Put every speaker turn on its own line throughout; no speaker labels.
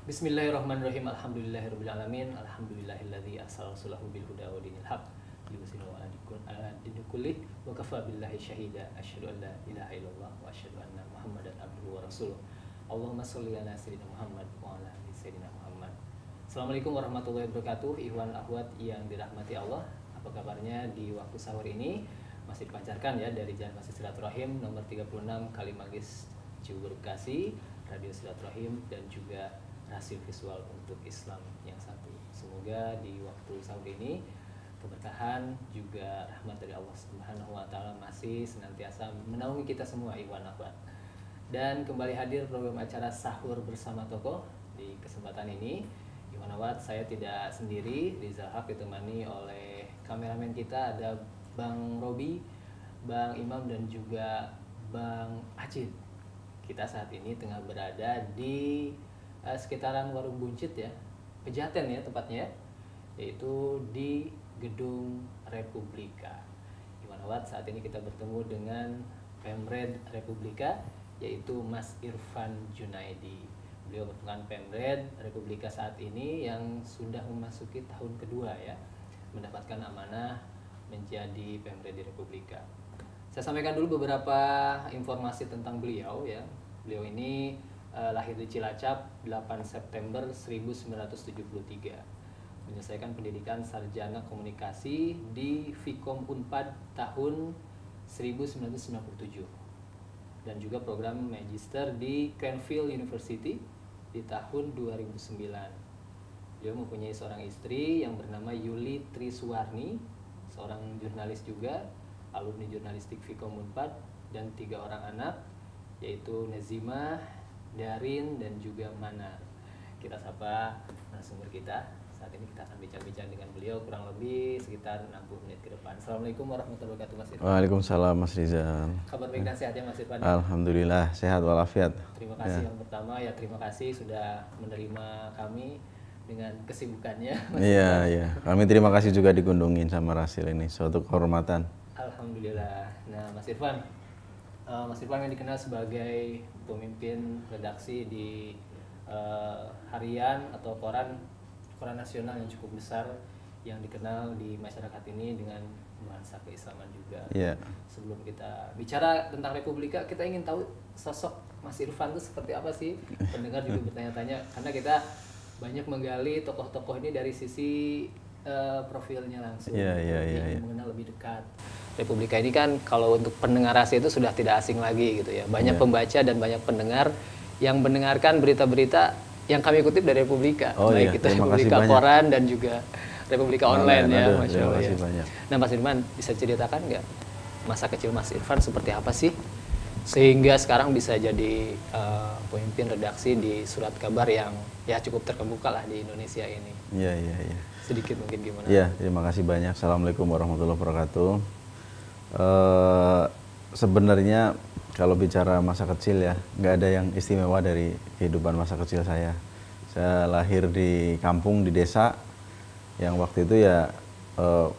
Bismillahirrahmanirrahim. Alhamdulillahirabbil alamin. Alhamdulillahilladzi arsala rasulahu bil huda wa dinil haq liyudhhirahu 'ala dini kulli wa kafa billahi syahida. Asyhadu an la ilaha illallah wa asyhadu anna Muhammadan abduhu wa rasuluh. Allahumma shalli ala sayyidina Muhammad wa ala ali sayyidina Muhammad. Assalamualaikum warahmatullahi wabarakatuh. Ikhwan akhwat yang dirahmati Allah. Apa kabarnya di waktu sahur ini? Masih dipancarkan ya dari Jalan Masjid Silaturahim nomor 36 Kalimagis Cibubur Bekasi, Radio Silaturahim dan juga hasil visual untuk Islam yang satu. Semoga di waktu sahur ini keberkahan juga rahmat dari Allah Subhanahu wa taala masih senantiasa menaungi kita semua ikhwan akhwat. Dan kembali hadir program acara Sahur Bersama Tokoh. Di kesempatan ini ikhwan akhwat saya tidak sendiri, Rizal Haq ditemani oleh kameramen kita ada Bang Robi, Bang Imam dan juga Bang Acid. Kita saat ini tengah berada di sekitaran Warung Buncit ya, Pejaten ya tepatnya, yaitu di Gedung Republika. Iwanawat saat ini kita bertemu dengan Pemred Republika, yaitu Mas Irfan Junaidi. Beliau merupakan Pemred Republika saat ini yang sudah memasuki tahun kedua ya, mendapatkan amanah menjadi Pemred di Republika. Saya sampaikan dulu beberapa informasi tentang beliau ya. Beliau ini lahir di Cilacap 8 September 1973, menyelesaikan pendidikan sarjana komunikasi di Vkom Unpad tahun 1997 dan juga program magister di Cranfield University di tahun 2009. Beliau mempunyai seorang istri yang bernama Yuli Triswarni, seorang jurnalis juga, alumni jurnalistik Vkom Unpad, dan 3 orang anak, yaitu Nazimah, Darin, dan juga Manar. Kita sapa narasumber kita. Saat ini kita akan bincang-bincang dengan beliau kurang lebih sekitar 60 menit ke depan. Assalamualaikum warahmatullahi wabarakatuh Mas Irfan.
Waalaikumsalam Mas Rizal.
Kabar baik dan sehat ya Mas Irfan?
Alhamdulillah sehat walafiat.
Terima kasih yang pertama ya, terima kasih sudah menerima kami dengan kesibukannya.
Iya. Kami terima kasih juga dikunjungin sama Rasil ini, suatu kehormatan.
Alhamdulillah. Nah Mas Irfan yang dikenal sebagai pemimpin redaksi di harian atau koran nasional yang cukup besar yang dikenal di masyarakat ini dengan nuansa keislaman juga.
Yeah.
Sebelum kita bicara tentang Republika, kita ingin tahu sosok Mas Irfan itu seperti apa sih? Pendengar juga bertanya-tanya karena kita banyak menggali tokoh-tokoh ini dari sisi profilnya langsung.
Iya.
Mengenal lebih dekat. Republika ini kan kalau untuk pendengar asli itu sudah tidak asing lagi gitu ya. Banyak pembaca dan banyak pendengar yang mendengarkan berita-berita yang kami kutip dari Republika. Baik itu Republika koran dan juga Republika online ya. Masya Allah ya. Nah Mas Irfan, bisa ceritakan nggak masa kecil Mas Irfan seperti apa sih? Sehingga sekarang bisa jadi pemimpin redaksi di surat kabar yang ya cukup terkemuka lah di Indonesia ini.
Iya.
Sedikit mungkin gimana?
Iya, terima kasih banyak. Assalamualaikum warahmatullahi wabarakatuh. Sebenarnya kalau bicara masa kecil ya, nggak ada yang istimewa dari kehidupan masa kecil saya. Saya lahir di kampung, di desa, yang waktu itu ya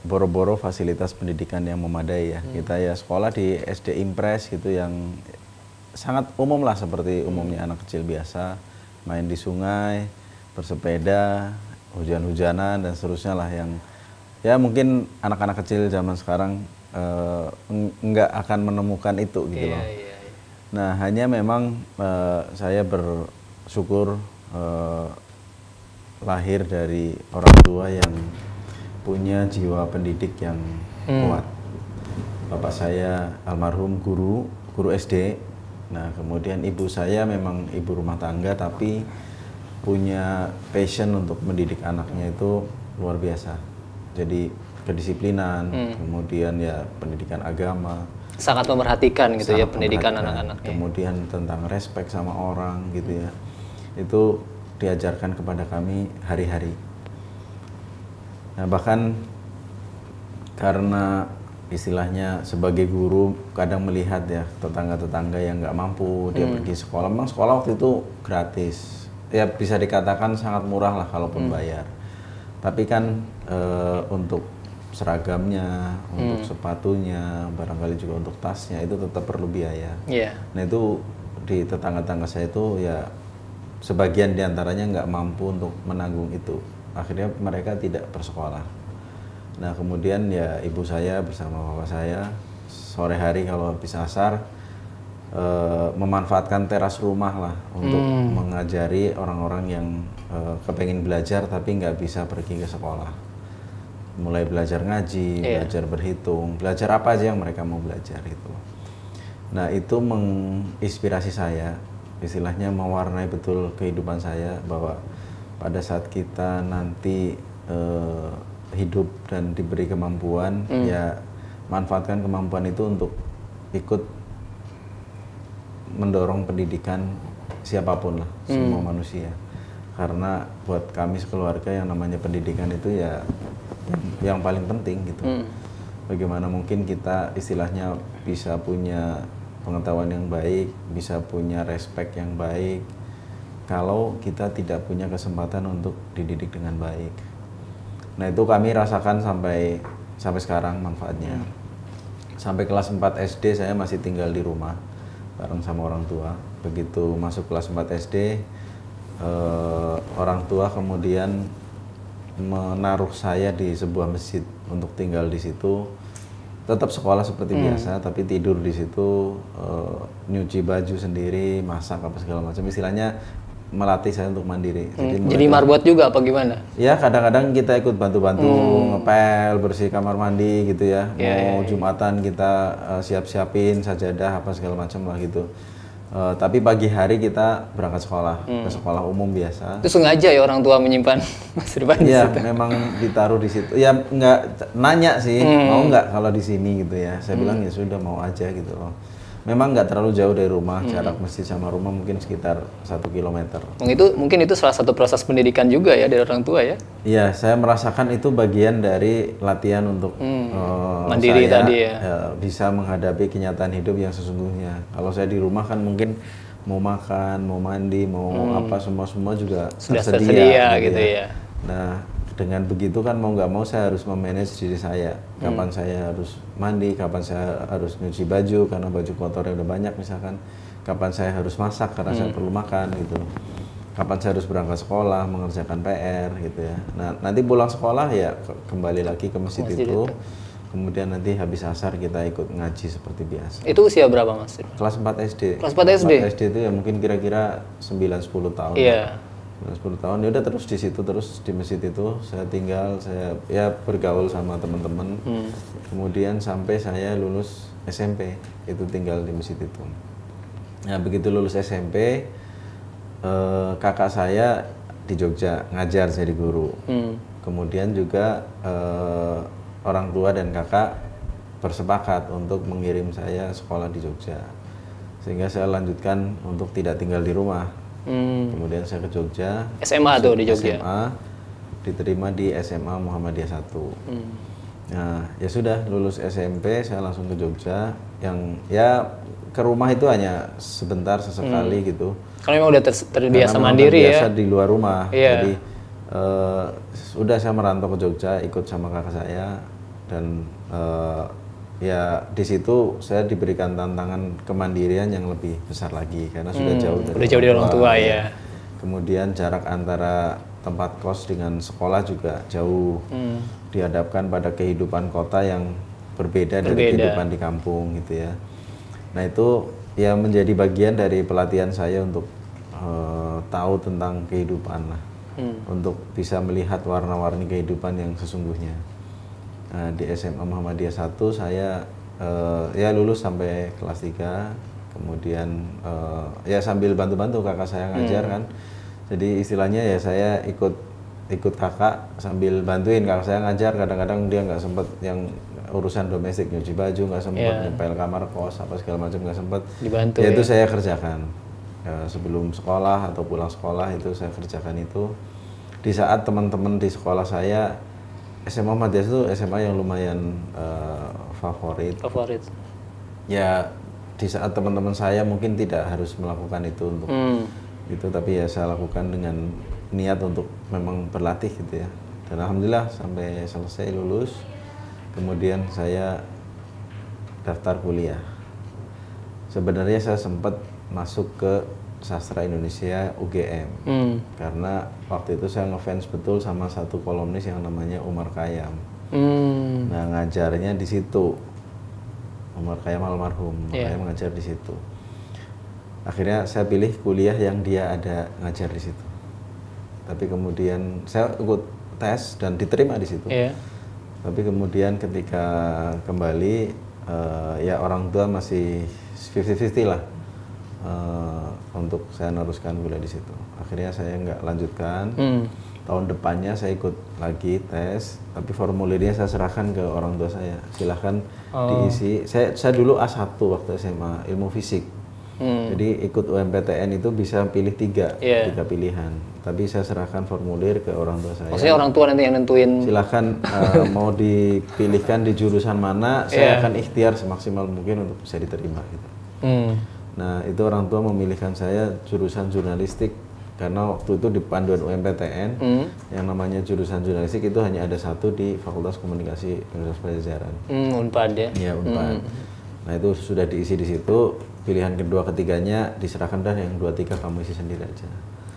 boro-boro fasilitas pendidikan yang memadai ya. Kita ya sekolah di SD Impres gitu yang sangat umum lah, seperti umumnya anak kecil biasa, main di sungai, bersepeda, hujan-hujanan dan seterusnya lah, yang ya mungkin anak-anak kecil zaman sekarang nggak akan menemukan itu gitu loh.
Iya.
Nah hanya memang saya bersyukur lahir dari orang tua yang punya jiwa pendidik yang kuat. Bapak saya almarhum guru SD. Nah kemudian ibu saya memang ibu rumah tangga tapi punya passion untuk mendidik anaknya itu luar biasa. Jadi kedisiplinan, kemudian ya pendidikan agama.
Sangat memperhatikan gitu ya pendidikan anak-anak.
Kemudian tentang respect sama orang gitu ya. Itu diajarkan kepada kami hari-hari. Nah bahkan karena istilahnya sebagai guru kadang melihat ya tetangga-tetangga yang nggak mampu, dia pergi sekolah. Memang sekolah waktu itu gratis. Ya bisa dikatakan sangat murah lah kalaupun bayar. Tapi kan untuk seragamnya, untuk sepatunya, barangkali juga untuk tasnya itu tetap perlu biaya.
Yeah.
Nah itu di tetangga-tetangga saya itu ya sebagian diantaranya nggak mampu untuk menanggung itu, akhirnya mereka tidak bersekolah. Nah kemudian ya ibu saya bersama bapak saya sore hari kalau habis asar memanfaatkan teras rumah lah untuk mengajari orang-orang yang kepengen belajar tapi nggak bisa pergi ke sekolah. Mulai belajar ngaji, belajar berhitung, belajar apa aja yang mereka mau belajar itu. Nah itu menginspirasi saya, istilahnya mewarnai betul kehidupan saya, bahwa pada saat kita nanti hidup dan diberi kemampuan, ya manfaatkan kemampuan itu untuk ikut mendorong pendidikan siapapun lah, semua manusia. Karena buat kami sekeluarga yang namanya pendidikan itu ya yang paling penting gitu. Bagaimana mungkin kita istilahnya bisa punya pengetahuan yang baik, bisa punya respect yang baik, kalau kita tidak punya kesempatan untuk dididik dengan baik. Nah itu kami rasakan sampai sekarang manfaatnya. Sampai kelas 4 SD saya masih tinggal di rumah bareng sama orang tua. Begitu masuk kelas 4 SD, orang tua kemudian menaruh saya di sebuah masjid untuk tinggal di situ. Tetap sekolah seperti biasa, tapi tidur di situ, nyuci baju sendiri, masak apa segala macam. Istilahnya melatih saya untuk mandiri.
Jadi marbot juga apa gimana?
Ya kadang-kadang kita ikut bantu-bantu ngepel, bersih kamar mandi gitu ya. Mau Jumatan kita siap-siapin sajadah apa segala macam lah gitu. Tapi pagi hari kita berangkat sekolah, ke sekolah umum biasa.
Itu sengaja ya orang tua menyimpan masa depan di
Iya,
situ?
memang ditaruh di situ. Ya nggak nanya sih, mau nggak kalau di sini gitu ya. Saya bilang ya sudah mau aja gitu loh. Memang nggak terlalu jauh dari rumah, jarak masjid sama rumah mungkin sekitar 1 kilometer.
Mungkin itu salah satu proses pendidikan juga ya dari orang tua ya?
Iya, saya merasakan itu bagian dari latihan untuk
mandiri
saya,
tadi ya?
Bisa menghadapi kenyataan hidup yang sesungguhnya. Kalau saya di rumah kan mungkin mau makan, mau mandi, mau apa semua juga
sudah
tersedia
gitu ya.
Nah dengan begitu kan mau nggak mau saya harus memanage diri saya. Kapan saya harus mandi, kapan saya harus nyuci baju karena baju kotornya udah banyak misalkan. Kapan saya harus masak karena saya perlu makan gitu. Kapan saya harus berangkat sekolah, mengerjakan PR gitu ya. Nah nanti pulang sekolah ya kembali lagi ke masjid itu. Kemudian nanti habis asar kita ikut ngaji seperti biasa.
Itu usia berapa Mas?
Kelas 4 SD.
Kelas 4 SD?
4 SD itu ya mungkin kira-kira 9-10 tahun.
Iya.
10 tahun ya udah terus di situ, terus di masjid itu saya tinggal, saya ya bergaul sama teman-teman. Kemudian sampai saya lulus SMP itu tinggal di masjid itu. Nah begitu lulus SMP, kakak saya di Jogja ngajar jadi guru. Kemudian juga orang tua dan kakak bersepakat untuk mengirim saya sekolah di Jogja, sehingga saya lanjutkan untuk tidak tinggal di rumah. Kemudian saya ke Jogja.
SMA tuh di Jogja?
SMA, diterima di SMA Muhammadiyah 1. Nah ya sudah lulus SMP saya langsung ke Jogja. Yang ya ke rumah itu hanya sebentar sesekali gitu.
Karena memang udah terbiasa
Karena
mandiri ya?
terbiasa di luar rumah.
Iya.
Jadi udah saya merantau ke Jogja ikut sama kakak saya. Dan ya di situ saya diberikan tantangan kemandirian yang lebih besar lagi karena sudah jauh dari
orang tua ya.
Kemudian jarak antara tempat kos dengan sekolah juga jauh. Dihadapkan pada kehidupan kota yang berbeda dari kehidupan di kampung gitu ya. Nah itu ya menjadi bagian dari pelatihan saya untuk tahu tentang kehidupan lah. Untuk bisa melihat warna-warni kehidupan yang sesungguhnya. Nah, di SMA Muhammadiyah 1 saya ya lulus sampai kelas 3. Kemudian ya sambil bantu-bantu kakak saya ngajar kan. Jadi istilahnya ya saya ikut kakak sambil bantuin kakak saya ngajar. Kadang-kadang dia nggak sempat yang urusan domestik, nyuci baju nggak sempat, ngepel kamar kos apa segala macam nggak sempat.
Dibantu
ya itu saya kerjakan sebelum sekolah atau pulang sekolah itu saya kerjakan itu. Di saat teman-teman di sekolah saya SMA Muhammadiyah itu SMA yang lumayan favorit. Ya di saat teman-teman saya mungkin tidak harus melakukan itu untuk itu, tapi ya saya lakukan dengan niat untuk memang berlatih gitu ya. Dan alhamdulillah sampai selesai lulus, kemudian saya daftar kuliah. Sebenarnya saya sempat masuk ke Sastra Indonesia UGM. Karena waktu itu saya ngefans betul sama satu kolumnis yang namanya Umar Khayyam. Nah, ngajarnya di situ. Umar Khayyam almarhum, makanya mengajar di situ. Akhirnya saya pilih kuliah yang dia ada ngajar di situ. Tapi kemudian saya ikut tes dan diterima di situ. Tapi kemudian ketika kembali, ya orang tua masih 50-50 lah untuk saya meneruskan kuliah di situ. Akhirnya saya nggak lanjutkan. Tahun depannya saya ikut lagi tes, tapi formulirnya saya serahkan ke orang tua saya. Silahkan diisi. Saya dulu A1 waktu SMA, ilmu fisik. Jadi ikut UMPTN itu bisa pilih tiga pilihan. Tapi saya serahkan formulir ke orang tua saya.
Maksudnya orang tua nanti yang nentuin.
Silahkan mau dipilihkan di jurusan mana, saya akan ikhtiar semaksimal mungkin untuk bisa diterima. Gitu. Nah, itu orang tua memilihkan saya jurusan jurnalistik. Karena waktu itu di panduan UMPTN, yang namanya jurusan jurnalistik itu hanya ada satu di Fakultas Komunikasi Universitas Pajajaran.
Unpad ya?
Iya, Unpad. Nah, itu sudah diisi di situ. Pilihan kedua ketiganya diserahkan, dan yang 2-3 kamu isi sendiri aja.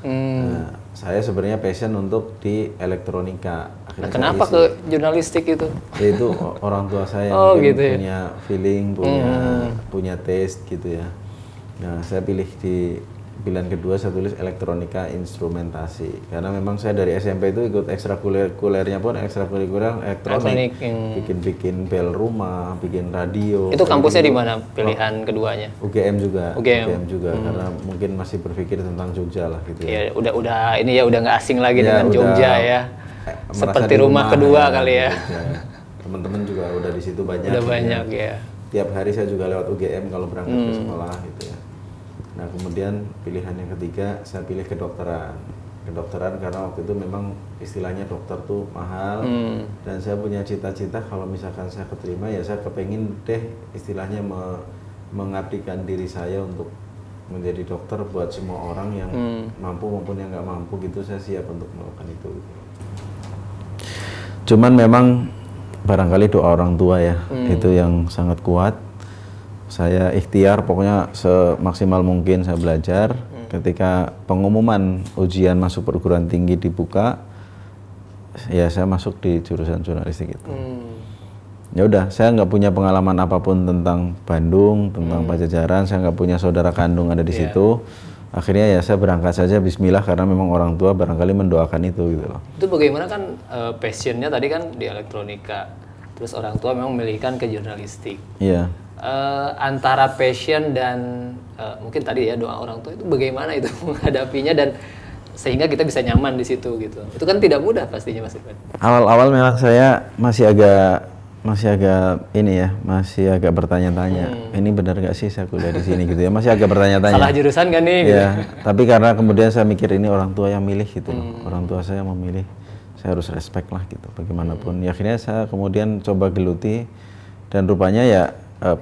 Nah, saya sebenarnya passion untuk di elektronika.
Nah, kenapa ke jurnalistik itu?
Ya, itu orang tua saya
gitu ya?
punya feeling, punya taste gitu ya. Nah, saya pilih di pilihan kedua, saya tulis elektronika instrumentasi. Karena memang saya dari SMP itu ikut ekstrakurikulernya pun ekstrakurikuler elektronik. Bikin bel rumah, bikin radio.
Itu kampusnya di mana pilihan keduanya?
UGM juga.
UGM
juga karena mungkin masih berpikir tentang Jogja lah gitu
Ya,
ya.
udah ini ya udah nggak asing lagi dengan Jogja ya. Seperti rumah kedua kali ya.
Teman-teman juga udah di situ banyak.
Udah banyak ya.
Tiap hari saya juga lewat UGM kalau berangkat ke sekolah gitu ya. Nah, kemudian pilihan yang ketiga saya pilih kedokteran. Kedokteran karena waktu itu memang istilahnya dokter tuh mahal, dan saya punya cita-cita kalau misalkan saya keterima ya saya kepengen deh istilahnya mengabdikan diri saya untuk menjadi dokter buat semua orang yang mampu maupun yang nggak mampu gitu. Saya siap untuk melakukan itu. Cuman memang barangkali doa orang tua ya, itu yang sangat kuat. Saya ikhtiar pokoknya semaksimal mungkin saya belajar. Ketika pengumuman ujian masuk perguruan tinggi dibuka, ya saya masuk di jurusan jurnalistik itu. Ya udah, saya nggak punya pengalaman apapun tentang Bandung, tentang Pajajaran. Saya nggak punya saudara kandung ada di situ. Akhirnya ya saya berangkat saja Bismillah, karena memang orang tua barangkali mendoakan itu gitu loh.
Itu bagaimana kan passionnya tadi kan di elektronika, terus orang tua memang memilihkan ke jurnalistik.
Iya.
Antara passion dan mungkin tadi ya doa orang tua itu bagaimana itu menghadapinya dan sehingga kita bisa nyaman di situ gitu. Itu kan tidak mudah pastinya Mas Irfan.
Awal-awal memang saya masih agak ini ya, masih agak bertanya-tanya. Ini benar gak sih saya kuliah di sini gitu ya? Masih agak bertanya-tanya.
Salah jurusan kan nih?
Ya, gitu. Tapi karena kemudian saya mikir ini orang tua yang milih gitu loh. Orang tua saya memilih, saya harus respect lah gitu bagaimanapun. Ya, akhirnya saya kemudian coba geluti, dan rupanya ya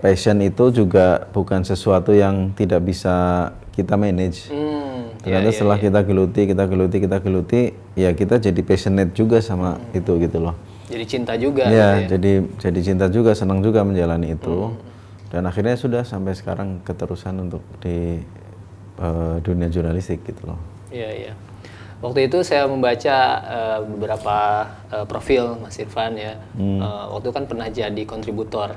passion itu juga bukan sesuatu yang tidak bisa kita manage. Ternyata setelah kita geluti, ya kita jadi passionate juga sama itu gitu loh.
Jadi cinta juga.
Ya,
gitu ya?
jadi cinta juga, senang juga menjalani itu. Dan akhirnya sudah sampai sekarang keterusan untuk di dunia jurnalistik gitu loh.
Iya. Waktu itu saya membaca beberapa profil Mas Irfan ya. Waktu itu kan pernah jadi kontributor.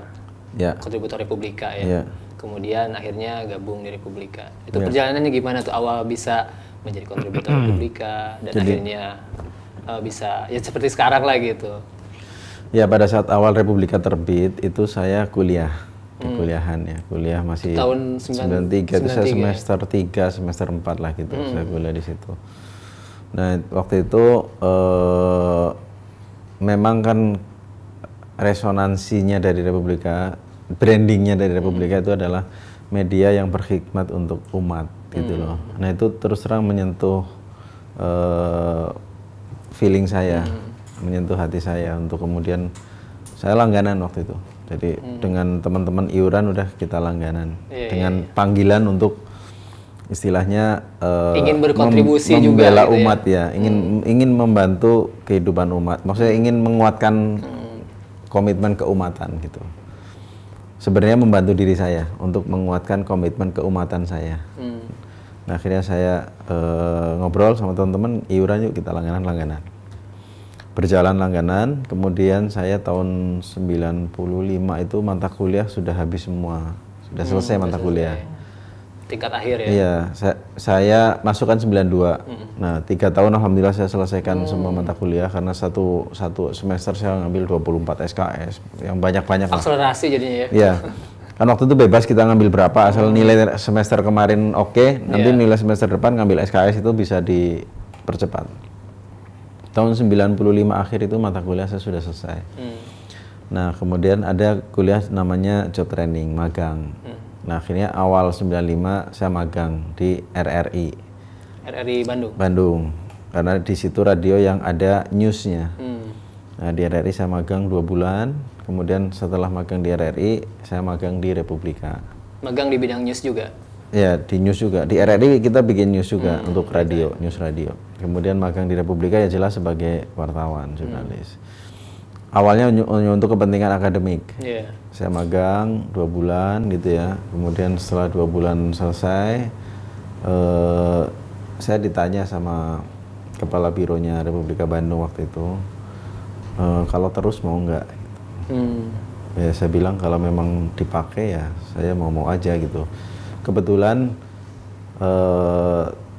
Ya.
Kontributor Republika ya.
Ya.
Kemudian akhirnya gabung di Republika. Itu perjalanannya gimana tuh awal bisa menjadi kontributor Republika dan akhirnya bisa ya seperti sekarang lah gitu.
Ya, pada saat awal Republika terbit itu saya kuliah. Kuliahan ya, kuliah masih
tahun
93 itu saya semester 3, semester 4 lah gitu. Saya kuliah di situ. Nah, waktu itu memang kan resonansinya dari Republika, brandingnya dari Republika itu adalah media yang berkhidmat untuk umat gitu loh. Nah, itu terus terang menyentuh feeling saya, menyentuh hati saya untuk kemudian saya langganan waktu itu. Jadi dengan teman-teman iuran udah kita langganan dengan panggilan untuk istilahnya
ingin berkontribusi juga
membela
gitu
umat ya, ingin membantu kehidupan umat. Maksudnya ingin menguatkan komitmen keumatan gitu. Sebenarnya membantu diri saya untuk menguatkan komitmen keumatan saya. Nah, akhirnya saya ngobrol sama teman-teman, iuran yuk kita langganan. Berjalan langganan, kemudian saya tahun 95 itu mata kuliah sudah habis semua. Sudah selesai mata kuliah.
Tingkat akhir ya?
Iya, saya masukkan 92. Nah, 3 tahun alhamdulillah saya selesaikan semua mata kuliah karena satu semester saya ngambil 24 SKS, yang banyak-banyak.
Akselerasi jadinya ya?
Iya, kan waktu itu bebas kita ngambil berapa, asal nilai semester kemarin oke, nanti nilai semester depan ngambil SKS itu bisa dipercepat. Tahun 95 akhir itu mata kuliah saya sudah selesai. Nah, kemudian ada kuliah namanya job training, magang. Nah, akhirnya awal 95 saya magang di RRI.
RRI Bandung?
Bandung. Karena di situ radio yang ada newsnya. Nah, di RRI saya magang 2 bulan. Kemudian setelah magang di RRI, saya magang di Republika.
Magang di bidang news juga?
Ya, di news juga. Di RRI kita bikin news juga untuk radio, news radio. Kemudian magang di Republika ya jelas sebagai wartawan, jurnalis. Awalnya untuk kepentingan akademik. Saya magang 2 bulan gitu ya. Kemudian setelah 2 bulan selesai, saya ditanya sama kepala bironya Republika Bandung waktu itu, kalau terus mau nggak? Ya saya bilang kalau memang dipakai ya saya mau aja gitu. Kebetulan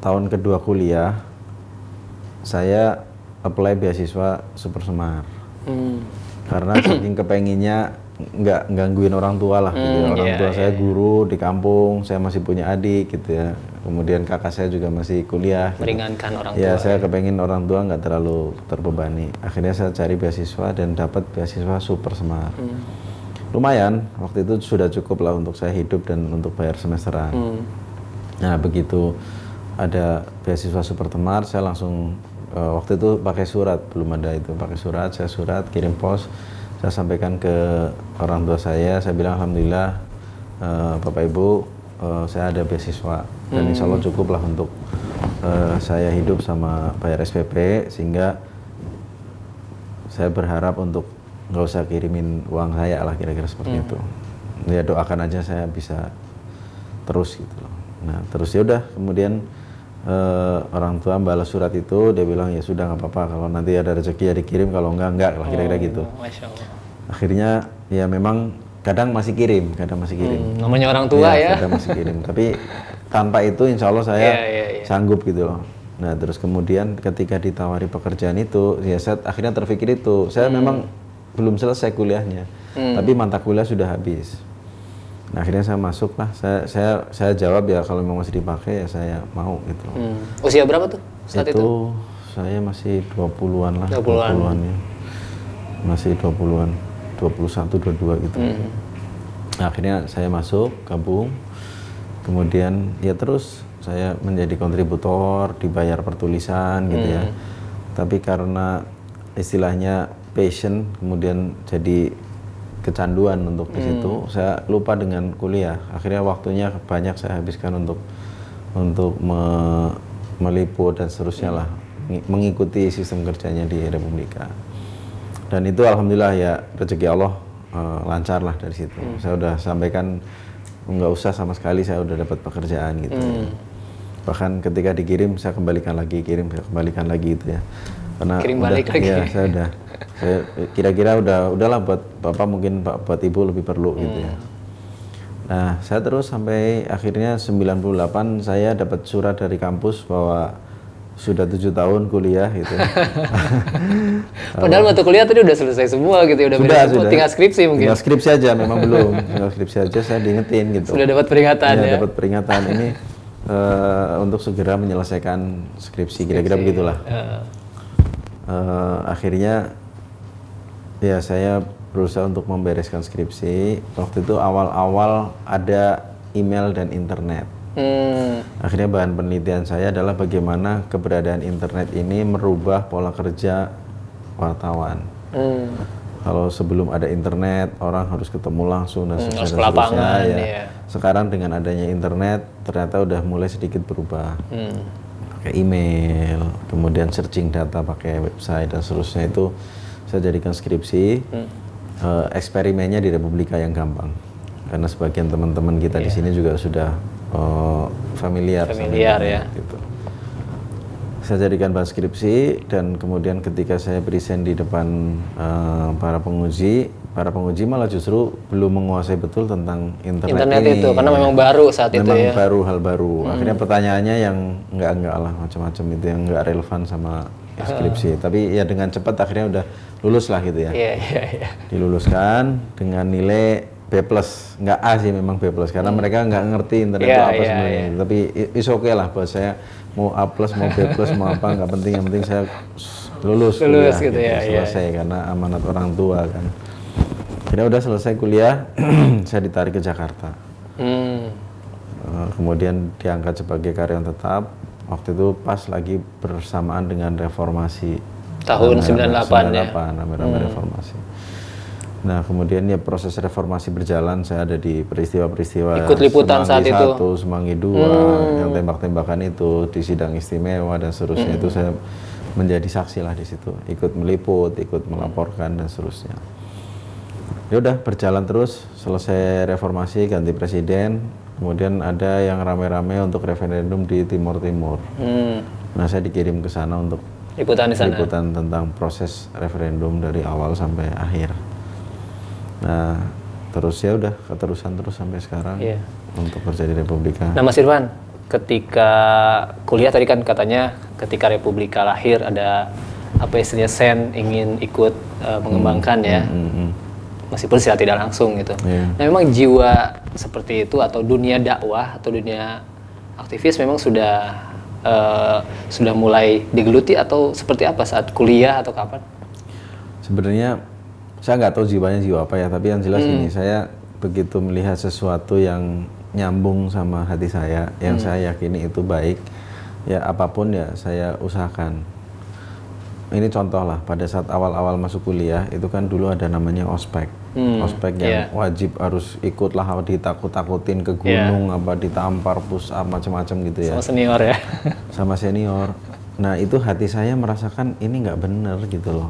tahun kedua kuliah saya apply beasiswa Super Semar. Karena saking kepenginnya nggak gangguin orang tua lah gitu. Orang tua saya guru di kampung, saya masih punya adik gitu ya. Kemudian kakak saya juga masih kuliah.
Meringankan orang tua.
Ya, saya kepengin orang tua nggak terlalu terbebani. Akhirnya saya cari beasiswa dan dapat beasiswa Super Semar. Lumayan, waktu itu sudah cukup lah untuk saya hidup dan untuk bayar semesteran. Nah, begitu ada beasiswa Super Semar, saya langsung waktu itu pakai surat, belum ada itu, pakai surat, saya surat, kirim pos, saya sampaikan ke orang tua saya bilang alhamdulillah Bapak Ibu saya ada beasiswa dan insya Allah cukup lah untuk saya hidup sama bayar SPP, sehingga saya berharap untuk nggak usah kirimin uang saya lah, kira-kira seperti itu. Ya doakan aja saya bisa terus gitu loh. Nah terus ya udah, kemudian orang tua balas surat itu, dia bilang ya sudah nggak apa-apa, kalau nanti ada rezeki ya dikirim, kalau enggak lah, kira-kira gitu.
Masya Allah.
Akhirnya ya memang kadang masih kirim.
Namanya orang tua ya.
Kadang masih kirim, tapi tanpa itu insya Allah saya sanggup gitu loh. Nah terus kemudian ketika ditawari pekerjaan itu, ya saya akhirnya terpikir itu, saya memang belum selesai kuliahnya, tapi mata kuliah sudah habis. Nah akhirnya saya masuk lah, saya jawab ya kalau memang masih dipakai ya saya mau gitu.
Usia berapa tuh saat itu?
Saya masih 20-an lah,
20-an
ya. Masih 20-an, 21, 22 gitu. Nah, akhirnya saya masuk, gabung, kemudian ya terus saya menjadi kontributor, dibayar per tulisan gitu ya. Tapi karena istilahnya passion, kemudian jadi kecanduan untuk di situ, saya lupa dengan kuliah. Akhirnya waktunya banyak saya habiskan untuk meliput dan seterusnya lah, mengikuti sistem kerjanya di Republika. Dan itu alhamdulillah ya rezeki Allah lancar lah dari situ. Saya udah sampaikan nggak usah sama sekali, saya udah dapat pekerjaan gitu. Bahkan ketika dikirim saya kembalikan lagi, kembalikan lagi gitu ya. Karena
kirim
udah,
balik lagi.
Ya, saya kira-kira udahlah buat Bapak, mungkin buat Ibu lebih perlu gitu ya. Nah, saya terus sampai akhirnya 98 saya dapat surat dari kampus bahwa sudah 7 tahun kuliah gitu.
Padahal mata kuliah tadi udah selesai semua gitu, udah tinggal skripsi mungkin.
Tinggal skripsi aja, memang belum. Tinggal skripsi aja saya diingetin gitu.
Sudah dapat peringatan ya.
Dapat peringatan ini untuk segera menyelesaikan skripsi, kira-kira begitulah. Akhirnya ya saya berusaha untuk membereskan skripsi. Waktu itu awal-awal ada email dan internet. Akhirnya bahan penelitian saya adalah bagaimana keberadaan internet ini merubah pola kerja wartawan. Kalau sebelum ada internet orang harus ketemu langsung dan seterusnya ya. Sekarang dengan adanya internet ternyata udah mulai sedikit berubah. Pakai email, kemudian searching data pakai website dan seterusnya, itu saya jadikan skripsi. Eksperimennya di Republika yang gampang, karena sebagian teman-teman kita di sini juga sudah familiar
ya.
gitu. Saya jadikan bahan skripsi, dan kemudian ketika saya present di depan para penguji malah justru belum menguasai betul tentang internet ini.
Itu karena memang baru saat itu ya.
Memang hal baru. Akhirnya pertanyaannya yang enggak lah, macam-macam itu yang enggak relevan sama skripsi. Tapi ya dengan cepat akhirnya udah lulus lah gitu ya.
Iya.
Diluluskan dengan nilai B+, nggak A sih, memang B+, karena mereka nggak ngerti internet itu apa sebenarnya. Tapi is okay lah buat saya, mau A+, mau B+, mau apa, nggak penting, yang penting saya lulus kuliah,
gitu ya,
selesai, karena amanat orang tua kan. Jadi udah selesai kuliah, saya ditarik ke Jakarta. Kemudian diangkat sebagai karyawan tetap, waktu itu pas lagi bersamaan dengan reformasi.
Tahun 98 ya?
Rame-rame reformasi. Nah kemudian ya proses reformasi berjalan, saya ada di peristiwa-peristiwa
ikut liputan saat itu.
Semanggi 2, yang tembak-tembakan itu di sidang istimewa dan seterusnya, itu saya menjadi saksi lah di situ, ikut meliput, ikut melaporkan dan seterusnya. Ya udah berjalan terus, selesai reformasi ganti presiden, kemudian ada yang rame-rame untuk referendum di Timur Timur. Nah saya dikirim ke sana untuk liputan tentang proses referendum dari awal sampai akhir. Nah, terus ya udah keterusan terus sampai sekarang untuk kerja di Republika.
Nah, Mas Irwan, ketika kuliah tadi kan katanya ketika Republika lahir ada apa istilahnya Sen ingin ikut mengembangkan ya, meskipun secara tidak langsung gitu. Nah, memang jiwa seperti itu atau dunia dakwah atau dunia aktivis memang sudah mulai digeluti atau seperti apa saat kuliah atau kapan?
Sebenarnya saya nggak tahu jiwanya jiwa apa ya, tapi yang jelas ini saya begitu melihat sesuatu yang nyambung sama hati saya, yang saya yakini itu baik, ya apapun ya saya usahakan. Ini contoh lah, pada saat awal-awal masuk kuliah itu kan dulu ada namanya ospek, ospek yang wajib harus ikut lah, ditakut-takutin ke gunung, apa ditampar, push up, macam-macam gitu ya.
Sama senior ya.
Sama senior. Nah itu hati saya merasakan ini nggak bener gitu loh.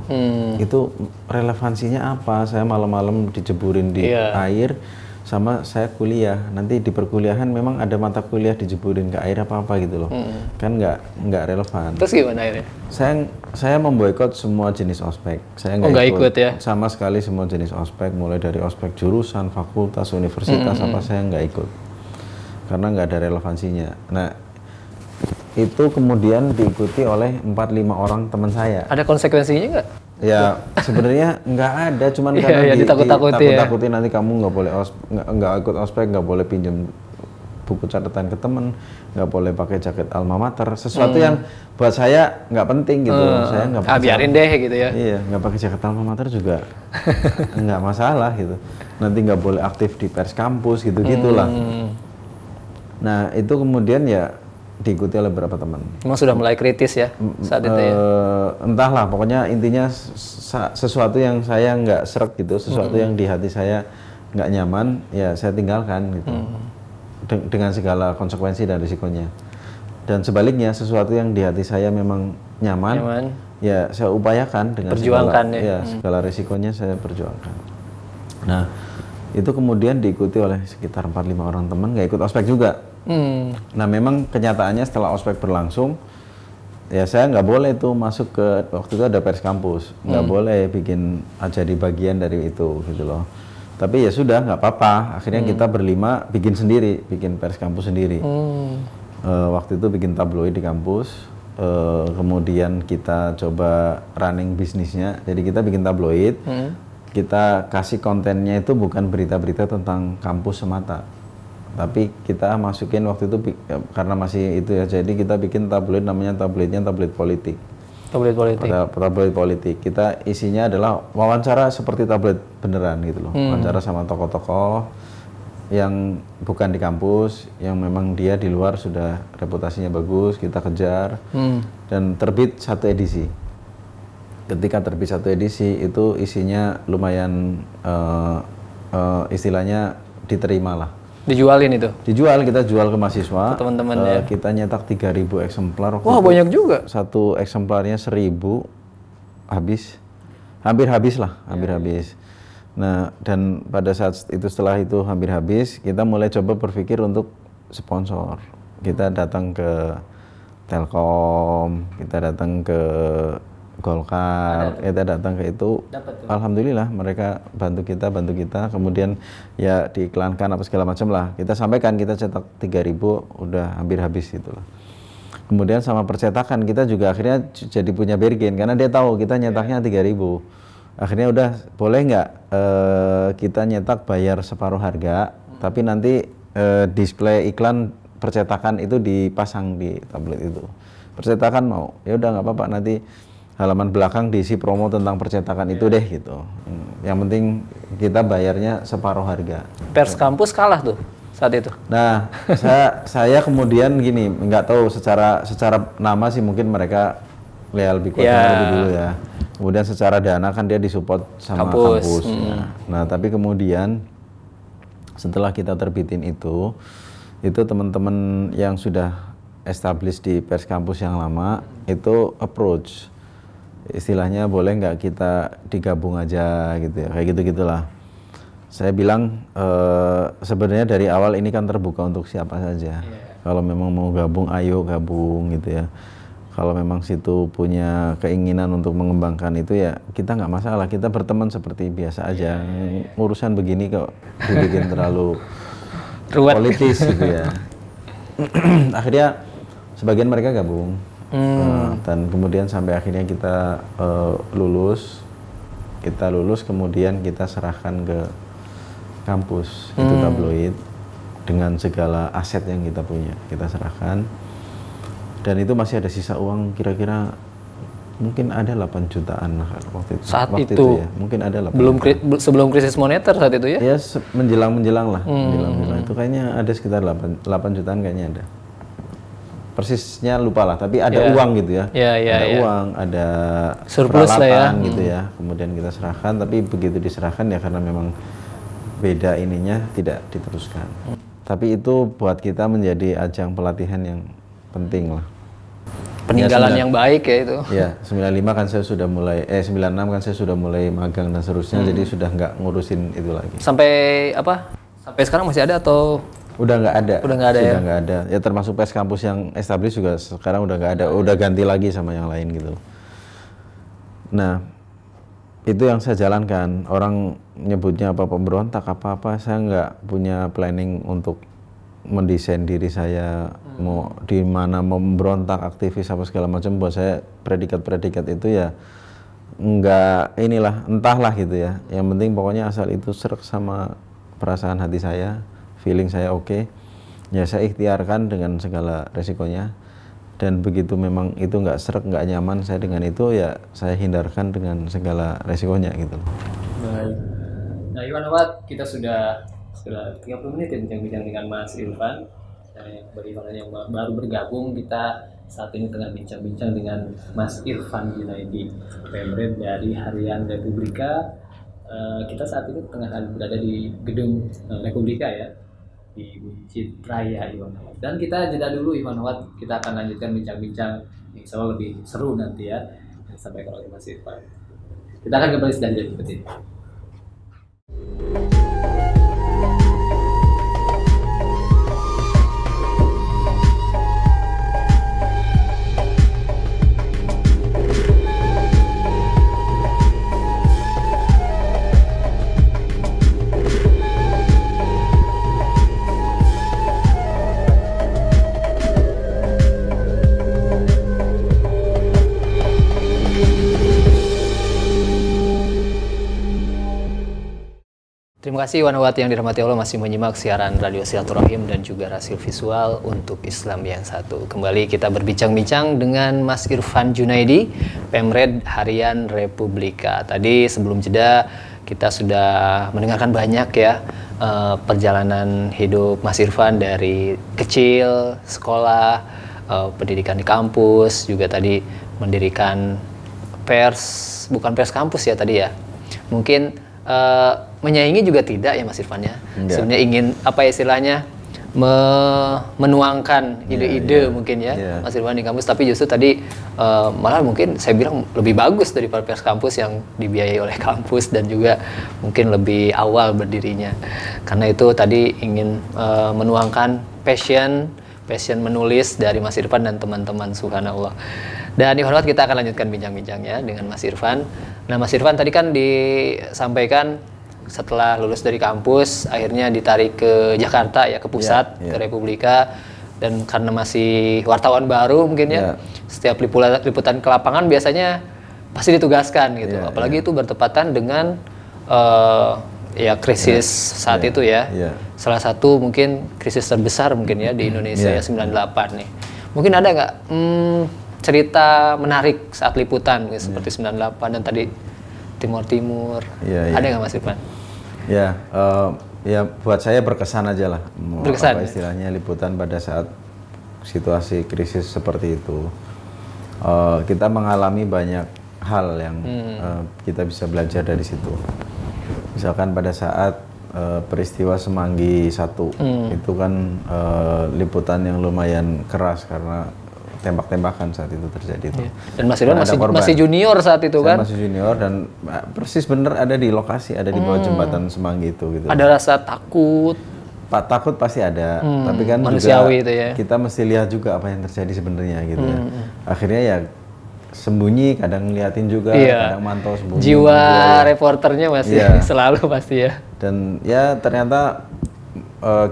Itu relevansinya apa? Saya malam-malam dijeburin di air, sama saya kuliah. Nanti di perkuliahan memang ada mata kuliah dijeburin ke air apa gitu loh. Kan nggak relevan.
Terus gimana akhirnya?
Saya memboikot semua jenis ospek. Saya nggak ikut ya? Sama sekali semua jenis ospek, mulai dari ospek jurusan, fakultas, universitas, apa saya nggak ikut. Karena nggak ada relevansinya. Nah itu kemudian diikuti oleh 4-5 orang teman saya.
Ada konsekuensinya nggak?
Ya sebenarnya nggak ada, cuman karena ditakut-takuti nanti kamu nggak boleh nggak ikut ospek, nggak boleh pinjam buku catatan ke temen, nggak boleh pakai jaket alma mater, sesuatu yang buat saya nggak penting gitu. Saya nggak
biarin deh gitu ya.
Iya, nggak pakai jaket alma mater juga nggak masalah gitu. Nanti nggak boleh aktif di pers kampus gitu-gitulah. Nah itu kemudian ya diikuti oleh beberapa teman.
Memang sudah mulai kritis ya saat itu ya?
Entahlah, pokoknya intinya sesuatu yang saya nggak seret gitu, sesuatu yang di hati saya nggak nyaman, ya saya tinggalkan gitu. Dengan segala konsekuensi dan risikonya. Dan sebaliknya, sesuatu yang di hati saya memang nyaman. Ya saya upayakan dengan segala risikonya saya perjuangkan. Nah, itu kemudian diikuti oleh sekitar 4-5 orang teman, nggak ikut ospek juga. Nah memang kenyataannya setelah ospek berlangsung, ya saya nggak boleh tuh masuk ke, waktu itu ada pers kampus, nggak boleh bikin jadi bagian dari itu gitu loh. Tapi ya sudah, nggak apa-apa, akhirnya kita berlima bikin sendiri, bikin pers kampus sendiri. Waktu itu bikin tabloid di kampus, kemudian kita coba running bisnisnya, jadi kita bikin tabloid, kita kasih kontennya itu bukan berita-berita tentang kampus semata, tapi kita masukin waktu itu karena masih itu ya, jadi kita bikin tabloid, namanya tabloidnya tabloid politik. Tabloid politik. Kita isinya adalah wawancara seperti tabloid beneran gitu loh. Wawancara sama tokoh-tokoh yang bukan di kampus, yang memang dia di luar sudah reputasinya bagus, kita kejar. Dan terbit 1 edisi. Ketika terbit 1 edisi itu isinya lumayan istilahnya diterima lah.
Dijualin itu?
Dijual, kita jual ke mahasiswa.
Teman-teman ya.
Kita nyetak 3.000 eksemplar.
Wah, banyak juga.
Satu eksemplarnya 1.000 habis. Hampir habis lah, hampir habis. Nah, dan pada saat itu, setelah itu hampir habis, kita mulai coba berpikir untuk sponsor. Kita datang ke Telkom, kita datang ke Golkar, kita datang ke itu. Alhamdulillah mereka bantu kita, kemudian ya diiklankan apa segala macam lah. Kita sampaikan kita cetak 3.000 udah hampir habis gitu loh. Kemudian sama percetakan kita juga akhirnya jadi punya bargain karena dia tahu kita nyetaknya 3.000. Akhirnya udah boleh nggak kita nyetak bayar separuh harga, tapi nanti display iklan percetakan itu dipasang di tablet itu. Percetakan mau, ya udah nggak apa-apa, nanti halaman belakang diisi promo tentang percetakan itu deh gitu. Yang penting kita bayarnya separuh harga.
Pers kampus kalah tuh saat itu.
Nah, saya kemudian gini, nggak tahu secara nama sih mungkin mereka lebih kuat lebih dulu ya. Kemudian secara dana kan dia disupport sama kampus. Ya. Nah, tapi kemudian setelah kita terbitin itu teman-teman yang sudah established di pers kampus yang lama itu approach. Istilahnya boleh nggak kita digabung aja gitu ya, kayak gitu-gitulah. Saya bilang sebenarnya dari awal ini kan terbuka untuk siapa saja. Kalau memang mau gabung, ayo gabung gitu ya. Kalau memang situ punya keinginan untuk mengembangkan itu ya kita nggak masalah, kita berteman seperti biasa aja. Urusan begini kok dibikin terlalu politis gitu ya. Akhirnya sebagian mereka gabung. Dan kemudian sampai akhirnya kita lulus kemudian kita serahkan ke kampus itu tabloid dengan segala aset yang kita punya kita serahkan, dan itu masih ada sisa uang kira-kira mungkin ada 8 jutaan lah waktu itu.
Saat itu
ya, mungkin ada 8
sebelum krisis moneter saat itu ya?
Ya menjelang lah, menjelang itu kayaknya ada sekitar 8 jutaan kayaknya ada. Persisnya lupa lah, tapi ada uang gitu ya. Ada uang, ada
surplus
peralatan gitu ya. Kemudian kita serahkan, tapi begitu diserahkan ya karena memang beda ininya tidak diteruskan. Tapi itu buat kita menjadi ajang pelatihan yang penting lah.
Peninggalan yang baik ya itu.
Ya, 95 kan saya sudah mulai 96 kan saya sudah mulai magang dan seterusnya, jadi sudah nggak ngurusin itu lagi.
Sampai sekarang masih ada atau
udah nggak ada?
Udah nggak ada.
Sudah nggak ada. Ya termasuk pers kampus yang established juga sekarang udah nggak ada. Udah ganti lagi sama yang lain gitu. Nah, itu yang saya jalankan. Orang nyebutnya apa pemberontak apa-apa, saya nggak punya planning untuk mendesain diri saya mau di mana memberontak, aktivis apa segala macam. Buat saya predikat-predikat itu ya nggak inilah, entahlah gitu ya. Yang penting pokoknya asal itu serak sama perasaan hati saya, feeling saya oke, ya saya ikhtiarkan dengan segala resikonya. Dan begitu memang itu nggak serak, nggak nyaman saya dengan itu, ya saya hindarkan dengan segala resikonya gitu.
Baik. Nah, Iwan Awad, kita sudah 30 menit ya bincang-bincang dengan Mas Irfan. Bagi kalian yang baru bergabung, kita saat ini tengah bincang-bincang dengan Mas Irfan Junaidi, Pemred dari Harian Republika. Kita saat ini tengah berada di gedung Republika ya, di Buncit Raya Iwan Awad. Dan kita jeda dulu Iwan Awad, kita akan lanjutkan bincang-bincang yang insya Allah lebih seru nanti ya, yang disampaikan oleh Mas Irfan. Kita akan kembali selanjutnya seperti ini. Terima kasih Iwan Awad yang dirahmati Allah, masih menyimak siaran Radio Silaturahim dan juga Rasil Visual untuk Islam yang satu. Kembali kita berbincang-bincang dengan Mas Irfan Junaidi, Pemred Harian Republika. Tadi sebelum jeda kita sudah mendengarkan banyak ya perjalanan hidup Mas Irfan dari kecil, sekolah, pendidikan di kampus, juga tadi mendirikan pers, bukan pers kampus ya tadi ya. Mungkin menyaingi juga tidak ya Mas Irfan ya. Sebenarnya ingin apa istilahnya menuangkan ide-ide mungkin ya Mas Irfan di kampus, tapi justru tadi malah mungkin saya bilang lebih bagus daripada pers kampus yang dibiayai oleh kampus dan juga mungkin lebih awal berdirinya, karena itu tadi ingin menuangkan passion menulis dari Mas Irfan dan teman-teman, subhanallah. Dan di hormat kita akan lanjutkan bincang-bincangnya dengan Mas Irfan. Nah, Mas Irfan tadi kan disampaikan setelah lulus dari kampus akhirnya ditarik ke Jakarta ya, ke pusat, ke Republika, dan karena masih wartawan baru mungkin ya, setiap liputan ke lapangan biasanya pasti ditugaskan gitu, apalagi itu bertepatan dengan ya krisis saat itu ya, salah satu mungkin krisis terbesar mungkin ya di Indonesia ya, 98 nih. Mungkin ada nggak cerita menarik saat liputan seperti 98 dan tadi Timur, ada nggak Mas Irfan?
Ya, ya buat saya berkesan aja lah.
Berkesan.
Apa istilahnya liputan pada saat situasi krisis seperti itu. Kita mengalami banyak hal yang kita bisa belajar dari situ. Misalkan pada saat peristiwa Semanggi 1 itu kan liputan yang lumayan keras karena tembak-tembakan saat itu terjadi itu.
Dan Mas Irfan masih junior saat itu kan?
Masih junior dan persis bener ada di lokasi, ada di bawah jembatan Semanggi itu gitu.
Ada rasa takut?
Takut pasti ada, tapi kan
manusiawi
juga
itu ya.
Kita mesti lihat juga apa yang terjadi sebenarnya gitu ya. Akhirnya ya sembunyi, kadang ngeliatin juga, kadang mantau sembunyi.
Jiwa reporternya masih selalu pasti ya.
Dan ya ternyata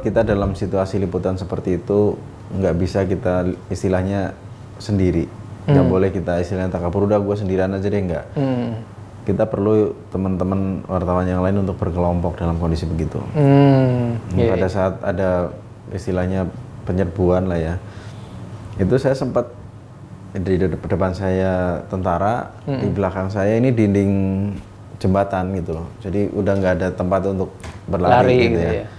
kita dalam situasi liputan seperti itu nggak bisa kita istilahnya sendiri, nggak boleh kita istilahnya takabur, udah gue sendirian aja deh, nggak. Kita perlu teman-teman wartawan yang lain untuk berkelompok dalam kondisi begitu. Pada saat ada istilahnya penyerbuan lah ya, itu saya sempat di depan saya tentara, di belakang saya ini dinding jembatan gitu loh, jadi udah nggak ada tempat untuk berlari gitu ya.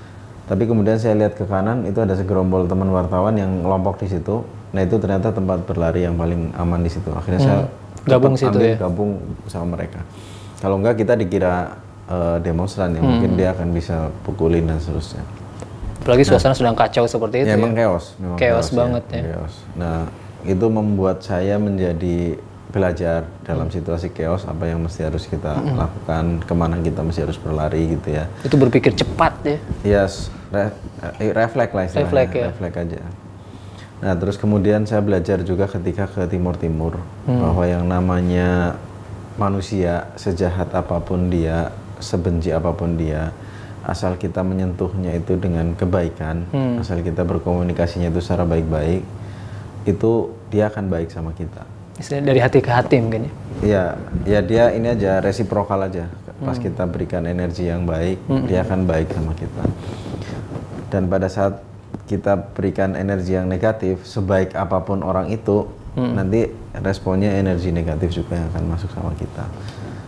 Tapi kemudian saya lihat ke kanan, itu ada segerombol teman wartawan yang ngelompok di situ. Nah itu ternyata tempat berlari yang paling aman di situ. Akhirnya saya
gabung situ ya?
Gabung sama mereka. Kalau enggak kita dikira demonstran ya, mungkin dia akan bisa pukulin dan seterusnya.
Apalagi suasana sedang kacau seperti itu
ya? Memang chaos.
Chaos banget ya.
Chaos. Nah itu membuat saya menjadi belajar dalam situasi chaos apa yang mesti harus kita lakukan, kemana kita mesti harus berlari gitu ya.
Itu berpikir cepat ya?
Yes, refleks lah istilahnya, refleks aja. Nah terus kemudian saya belajar juga ketika ke Timur bahwa yang namanya manusia, sejahat apapun dia, sebenci apapun dia, asal kita menyentuhnya itu dengan kebaikan, asal kita berkomunikasinya itu secara baik-baik, itu dia akan baik sama kita.
Istilahnya dari hati ke hati mungkin ya?
Iya, ya dia ini aja resiprokal aja. Pas kita berikan energi yang baik, dia akan baik sama kita. Dan pada saat kita berikan energi yang negatif, sebaik apapun orang itu, nanti responnya energi negatif juga yang akan masuk sama kita.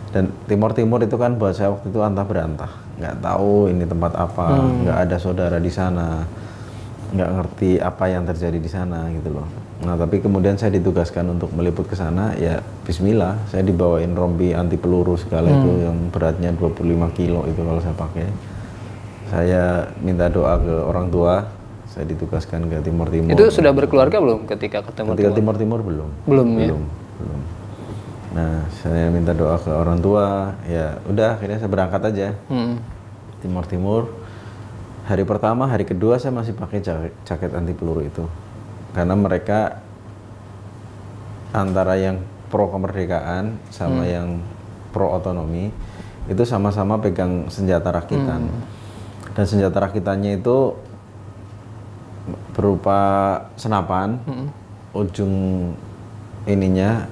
Dan Timur itu kan buat saya waktu itu antah berantah, nggak tahu ini tempat apa, nggak ada saudara di sana, nggak ngerti apa yang terjadi di sana gitu loh. Nah tapi kemudian saya ditugaskan untuk meliput ke sana, ya bismillah, saya dibawain rompi anti peluru segala itu yang beratnya 25 kilo itu kalau saya pakai. Saya minta doa ke orang tua, saya ditugaskan ke Timur.
Itu sudah berkeluarga belum ketika ke Timur?
Ketika Timur belum.
Belum ya?
Belum. Nah saya minta doa ke orang tua, ya udah akhirnya saya berangkat aja. Timur. Hari pertama, hari kedua saya masih pakai jaket anti peluru itu. Karena mereka antara yang pro kemerdekaan sama yang pro otonomi itu sama-sama pegang senjata rakitan. Dan senjata rakitannya itu berupa senapan, ujung ininya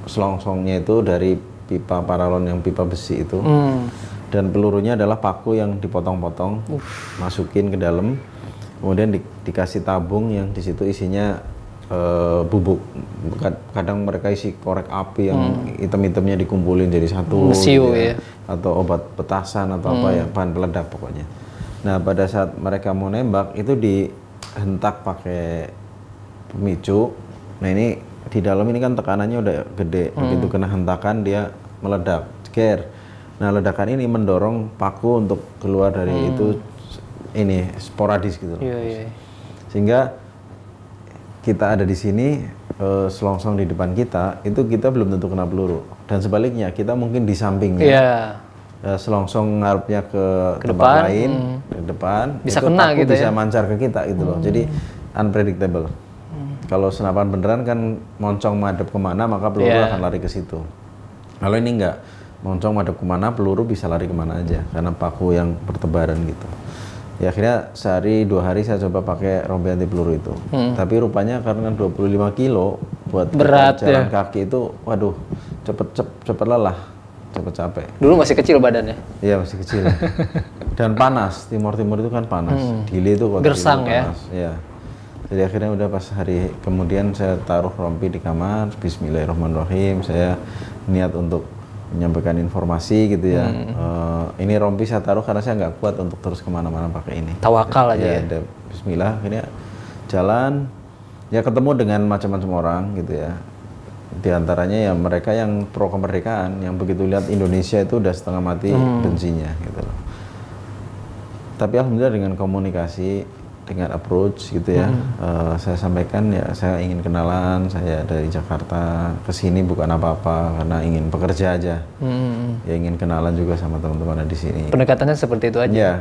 selongsongnya itu dari pipa paralon yang pipa besi itu. Dan pelurunya adalah paku yang dipotong-potong, masukin ke dalam. Kemudian dikasih tabung yang di situ isinya bubuk. Kadang mereka isi korek api yang item-itemnya dikumpulin jadi satu,
gitu
ya. Atau obat petasan atau apa ya, bahan peledak pokoknya. Nah pada saat mereka mau nembak itu dihentak pakai pemicu. Nah ini di dalam ini kan tekanannya udah gede, begitu kena hentakan dia meledak, ceker. Nah ledakan ini mendorong paku untuk keluar dari itu. ini sporadis gitu loh.
Iya.
Sehingga kita ada di sini, selongsong di depan kita, itu kita belum tentu kena peluru. Dan sebaliknya, kita mungkin di sampingnya.
Iya.
Selongsong ngarepnya ke tempat
depan,
lain, ke depan,
bisa
itu
kena
paku
gitu
bisa
ya.
mancar ke kita gitu loh. Jadi unpredictable. Kalau senapan beneran kan moncong madep kemana, maka peluru akan lari ke situ. Kalau ini enggak, moncong madep kemana, peluru bisa lari kemana aja karena paku yang bertebaran gitu. Ya akhirnya sehari 2 hari saya coba pakai rompi anti peluru itu. Tapi rupanya karena 25 kilo buat
berat
jalan kaki itu, waduh, cepet lelah, cepet capek.
Dulu masih kecil badannya.
Iya masih kecil. Dan panas, Timur itu kan panas. Dili itu
gersang
panas. Ya. Jadi akhirnya udah pas hari kemudian saya taruh rompi di kamar, Bismillahirrahmanirrahim. Saya niat untuk menyampaikan informasi gitu ya. Ini rompi saya taruh karena saya nggak kuat untuk terus kemana-mana pakai ini.
Tawakal aja ya.
Ada Bismillah, akhirnya jalan. Ya ketemu dengan macam-macam orang gitu ya. Di antaranya ya mereka yang pro kemerdekaan, yang begitu lihat Indonesia itu udah setengah mati bencinya gitu loh. Tapi alhamdulillah dengan komunikasi, dengan approach gitu ya, saya sampaikan ya saya ingin kenalan, saya dari Jakarta ke sini bukan apa-apa karena ingin bekerja aja, ya ingin kenalan juga sama teman-teman di sini.
Pendekatannya seperti itu aja.
Ya,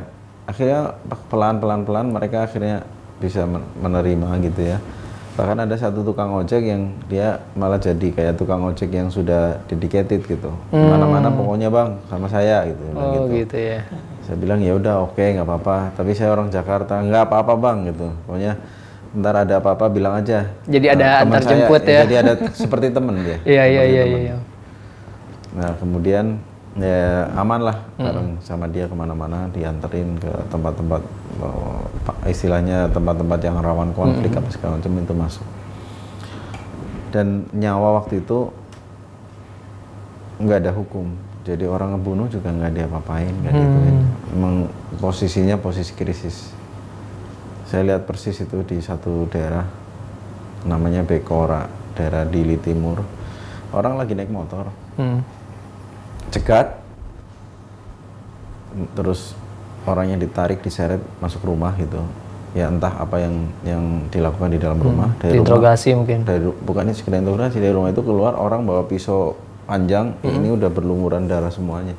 akhirnya pelan-pelan mereka akhirnya bisa menerima gitu ya. Bahkan ada satu tukang ojek yang dia malah jadi kayak tukang ojek yang sudah dedicated gitu, mana-mana pokoknya bang sama saya gitu.
Oh gitu ya.
Saya bilang ya udah oke, nggak apa-apa, tapi saya orang Jakarta, nggak apa-apa bang gitu. Pokoknya ntar ada apa-apa bilang aja.
Jadi ada
teman
antar
saya,
jemput ya.
Jadi ada seperti temen dia.
Iya.
Nah kemudian ya aman lah bareng sama dia kemana-mana, dianterin ke tempat-tempat istilahnya tempat-tempat yang rawan konflik apa segala macam itu masuk. Dan nyawa waktu itu nggak ada hukum. Jadi orang ngebunuh juga nggak diapa-apain, nggak gituin. Emang posisinya posisi krisis. Saya lihat persis itu di satu daerah namanya Bekora, daerah Dili Timur. Orang lagi naik motor, cegat, terus orangnya ditarik, diseret masuk rumah gitu. Ya entah apa yang dilakukan di dalam rumah. Dari
interogasi
rumah,
mungkin.
Bukannya sekedar interogasi, dari rumah itu keluar orang bawa pisau panjang, ini udah berlumuran darah semuanya.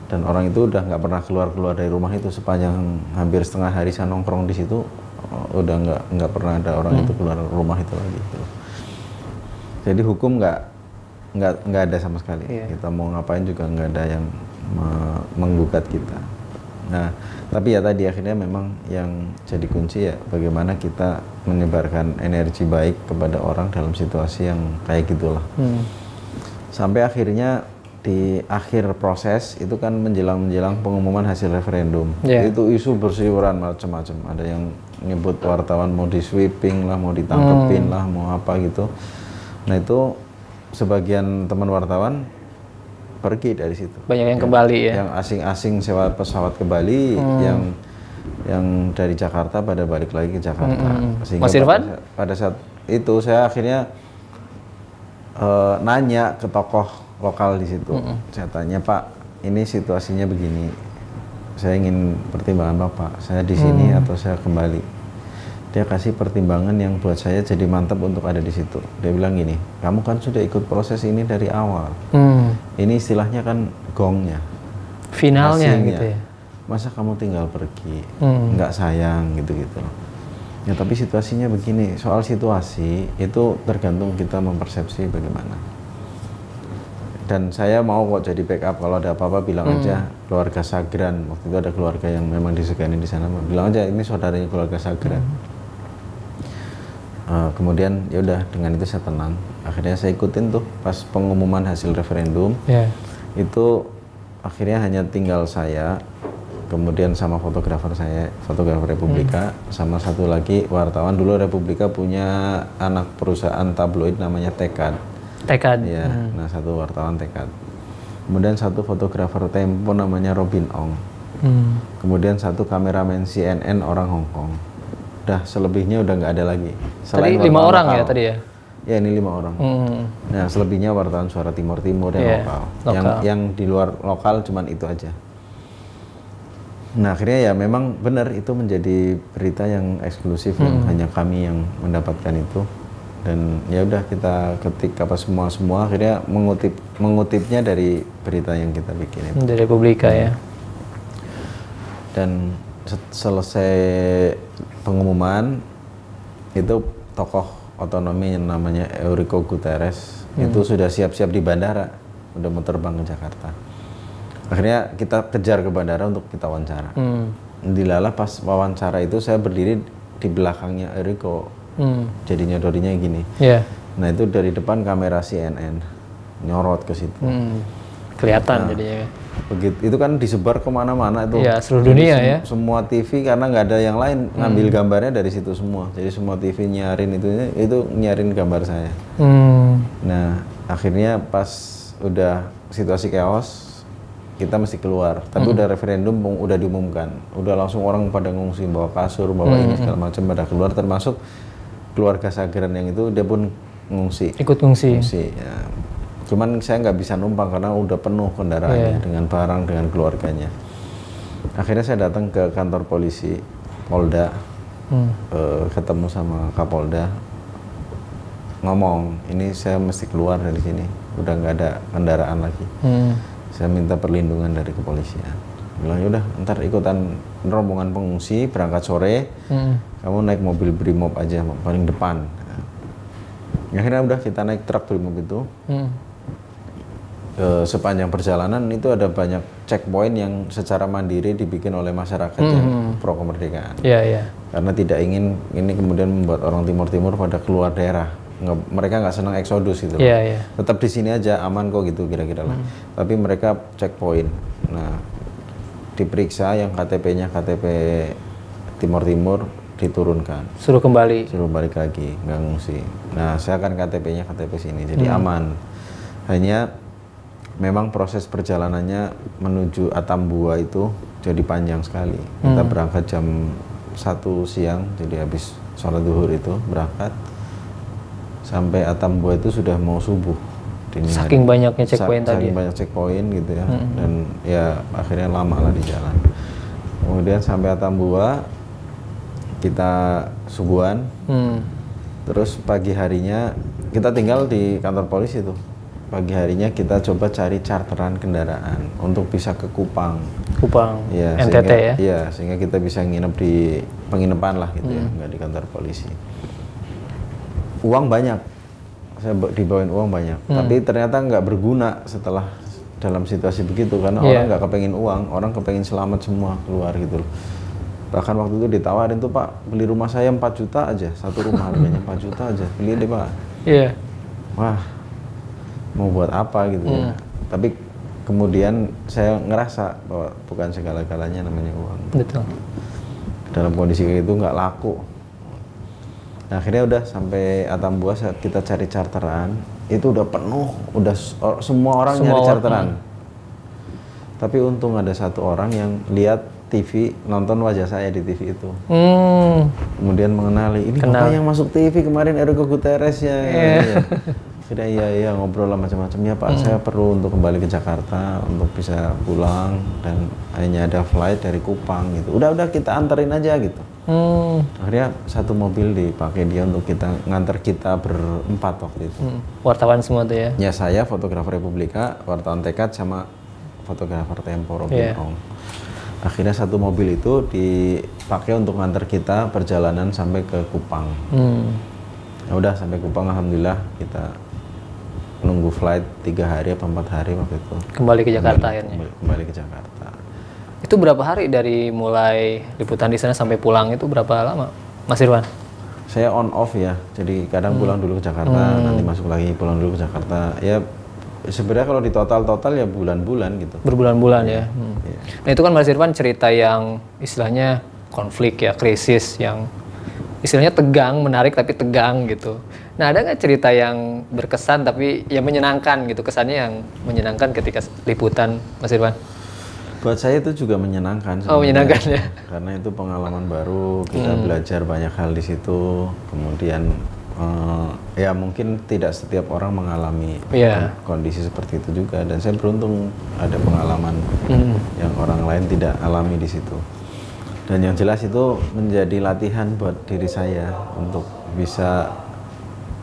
Dan orang itu udah nggak pernah keluar dari rumah itu sepanjang hampir setengah hari saya nongkrong di situ, udah nggak pernah ada orang itu keluar rumah itu lagi. Gitu. Jadi hukum nggak ada sama sekali. Kita mau ngapain juga nggak ada yang menggugat kita. Nah, tapi ya tadi akhirnya memang yang jadi kunci ya bagaimana kita menyebarkan energi baik kepada orang dalam situasi yang kayak gitulah. Sampai akhirnya di akhir proses itu kan menjelang pengumuman hasil referendum. Itu isu berseliweran macam-macam. Ada yang nyebut wartawan mau di sweeping lah, mau ditangkepin lah, mau apa gitu. Nah itu sebagian teman wartawan pergi dari situ.
Banyak yang ke Bali ya.
Yang asing-asing sewa pesawat ke Bali, yang dari Jakarta pada balik lagi ke Jakarta.
Mas Irfan?
Pada saat itu saya akhirnya nanya ke tokoh lokal di situ. Saya tanya, Pak, ini situasinya begini. Saya ingin pertimbangan Bapak. Saya di sini atau saya kembali. Dia kasih pertimbangan yang buat saya jadi mantap untuk ada di situ. Dia bilang gini, kamu kan sudah ikut proses ini dari awal. Ini istilahnya kan gongnya,
finalnya
hasilnya.
gitu ya.
Masa kamu tinggal pergi, nggak sayang gitu-gitu. Ya tapi situasinya begini, soal situasi itu tergantung kita mempersepsi bagaimana. Dan saya mau kok jadi backup kalau ada apa-apa bilang aja keluarga Sagran. Waktu itu ada keluarga yang memang disegani di sana, bilang aja ini saudaranya keluarga Sagran. Kemudian ya udah dengan itu saya tenang. Akhirnya saya ikutin tuh pas pengumuman hasil referendum. Itu akhirnya hanya tinggal saya, kemudian sama fotografer saya, fotografer Republika, sama satu lagi wartawan. Dulu Republika punya anak perusahaan tabloid namanya Tekad. Ya, nah satu wartawan Tekad. Kemudian satu fotografer Tempo namanya Robin Ong. Kemudian satu kameramen CNN orang Hong Kong. Udah selebihnya udah nggak ada lagi.
Tadi 5 orang lokal. Ya tadi ya?
Ya ini 5 orang. Nah selebihnya wartawan Suara Timur yang lokal. Yang di luar lokal cuman itu aja. Nah akhirnya ya memang benar itu menjadi berita yang eksklusif yang hanya kami yang mendapatkan itu. Dan ya udah kita ketik apa semua akhirnya mengutipnya dari berita yang kita bikin itu.
Dari Republika ya.
Dan selesai pengumuman itu tokoh otonomi yang namanya Eurico Guterres itu sudah siap-siap di bandara, udah mau terbang ke Jakarta. Akhirnya kita kejar ke bandara untuk kita wawancara. Dilalah pas wawancara itu saya berdiri di belakangnya Eurico, jadi nyodorinya gini. Nah itu dari depan kamera CNN nyorot ke situ.
Kelihatan jadinya.
Begitu itu kan disebar kemana-mana itu.
Iya, seluruh dunia ya.
Semua TV karena nggak ada yang lain ngambil gambarnya dari situ semua. Jadi semua TV nyarin itu nyarin gambar saya. Nah akhirnya pas udah situasi chaos kita mesti keluar. Tapi udah referendum udah diumumkan. Udah langsung orang pada ngungsi bawa kasur, bawa ini segala macam pada keluar. Termasuk keluarga Sageran yang itu dia pun ngungsi.
Ikut ngungsi.
Ya. Cuman saya nggak bisa numpang karena udah penuh kendaraannya dengan barang, dengan keluarganya. Akhirnya saya datang ke kantor polisi Polda, ketemu sama Kapolda, ngomong, ini saya mesti keluar dari sini, udah nggak ada kendaraan lagi. Saya minta perlindungan dari kepolisian. Bilang yaudah, ntar ikutan rombongan pengungsi berangkat sore, kamu naik mobil Brimob aja paling depan. Akhirnya udah kita naik truk Brimob itu. Sepanjang perjalanan itu ada banyak checkpoint yang secara mandiri dibikin oleh masyarakat yang pro kemerdekaan. Karena tidak ingin ini kemudian membuat orang Timur pada keluar daerah. Mereka nggak senang eksodus gitu. Tetap di sini aja aman kok gitu kira-kira lah. Tapi mereka checkpoint. Nah diperiksa yang KTP-nya KTP Timur diturunkan.
Suruh
balik lagi, nggak ngungsi. Nah saya kan KTP-nya KTP sini jadi aman. Hanya memang proses perjalanannya menuju Atambua itu jadi panjang sekali. Kita berangkat jam 1 siang, jadi habis sholat duhur itu berangkat. Sampai Atambua itu sudah mau subuh.
Saking banyaknya checkpoint tadi.
Saking banyak checkpoint gitu ya. Dan ya akhirnya lama lah di jalan. Kemudian sampai Atambua, kita subuhan. Terus pagi harinya, kita tinggal di kantor polisi tuh. Pagi harinya kita coba cari charteran kendaraan untuk bisa ke Kupang. Ya,
NTT
sehingga,
ya?
Iya, sehingga kita bisa nginep di penginapan lah gitu ya, nggak di kantor polisi. Uang banyak, saya dibawain uang banyak, tapi ternyata nggak berguna setelah dalam situasi begitu karena orang nggak kepengen uang, orang kepengen selamat semua keluar gitu loh. Bahkan waktu itu ditawarin tuh Pak, beli rumah saya 4 juta aja, satu rumah harganya 4 juta aja, beli deh Pak. Wah, mau buat apa gitu ya. Tapi kemudian saya ngerasa bahwa bukan segala-galanya namanya uang.
Betul.
Dalam kondisi kayak gitu nggak laku. Nah, akhirnya udah sampai Atambua kita cari charteran, itu udah penuh, udah semua orang nyari charteran. Tapi untung ada satu orang yang lihat TV, nonton wajah saya di TV itu. Kemudian mengenali, ini Bapak yang masuk TV kemarin Eurico Guterres ya. Sudah iya ngobrol lah macam-macam ya Pak, saya perlu untuk kembali ke Jakarta untuk bisa pulang dan hanya ada flight dari Kupang gitu. Udah kita anterin aja gitu. Akhirnya satu mobil dipakai dia untuk kita nganter kita berempat waktu itu.
Wartawan semua tuh ya?
Ya saya, fotografer Republika, wartawan Tekad sama fotografer Tempo Robin Ong. Akhirnya satu mobil itu dipakai untuk nganter kita perjalanan sampai ke Kupang. Ya udah sampai Kupang alhamdulillah kita nunggu flight 3 hari atau 4 hari waktu itu.
Kembali ke Jakarta akhirnya.
Kembali ke Jakarta.
Itu berapa hari dari mulai liputan di sana sampai pulang itu berapa lama, Mas Irwan?
Saya on off ya. Jadi kadang pulang dulu ke Jakarta, nanti masuk lagi pulang dulu ke Jakarta. Ya sebenarnya kalau di total ya bulan-bulan gitu.
Berbulan-bulan ya. Nah itu kan Mas Irwan cerita yang istilahnya konflik ya, krisis yang istilahnya tegang, menarik tapi tegang gitu. Nah ada nggak cerita yang berkesan tapi yang menyenangkan gitu, kesannya yang menyenangkan ketika liputan, Mas Irwan?
Buat saya itu juga menyenangkan.
Oh menyenangkan ya?
Karena itu pengalaman baru, kita belajar banyak hal di situ. Kemudian Ya mungkin tidak setiap orang mengalami kondisi seperti itu juga, dan saya beruntung ada pengalaman yang orang lain tidak alami di situ. Dan yang jelas itu menjadi latihan buat diri saya untuk bisa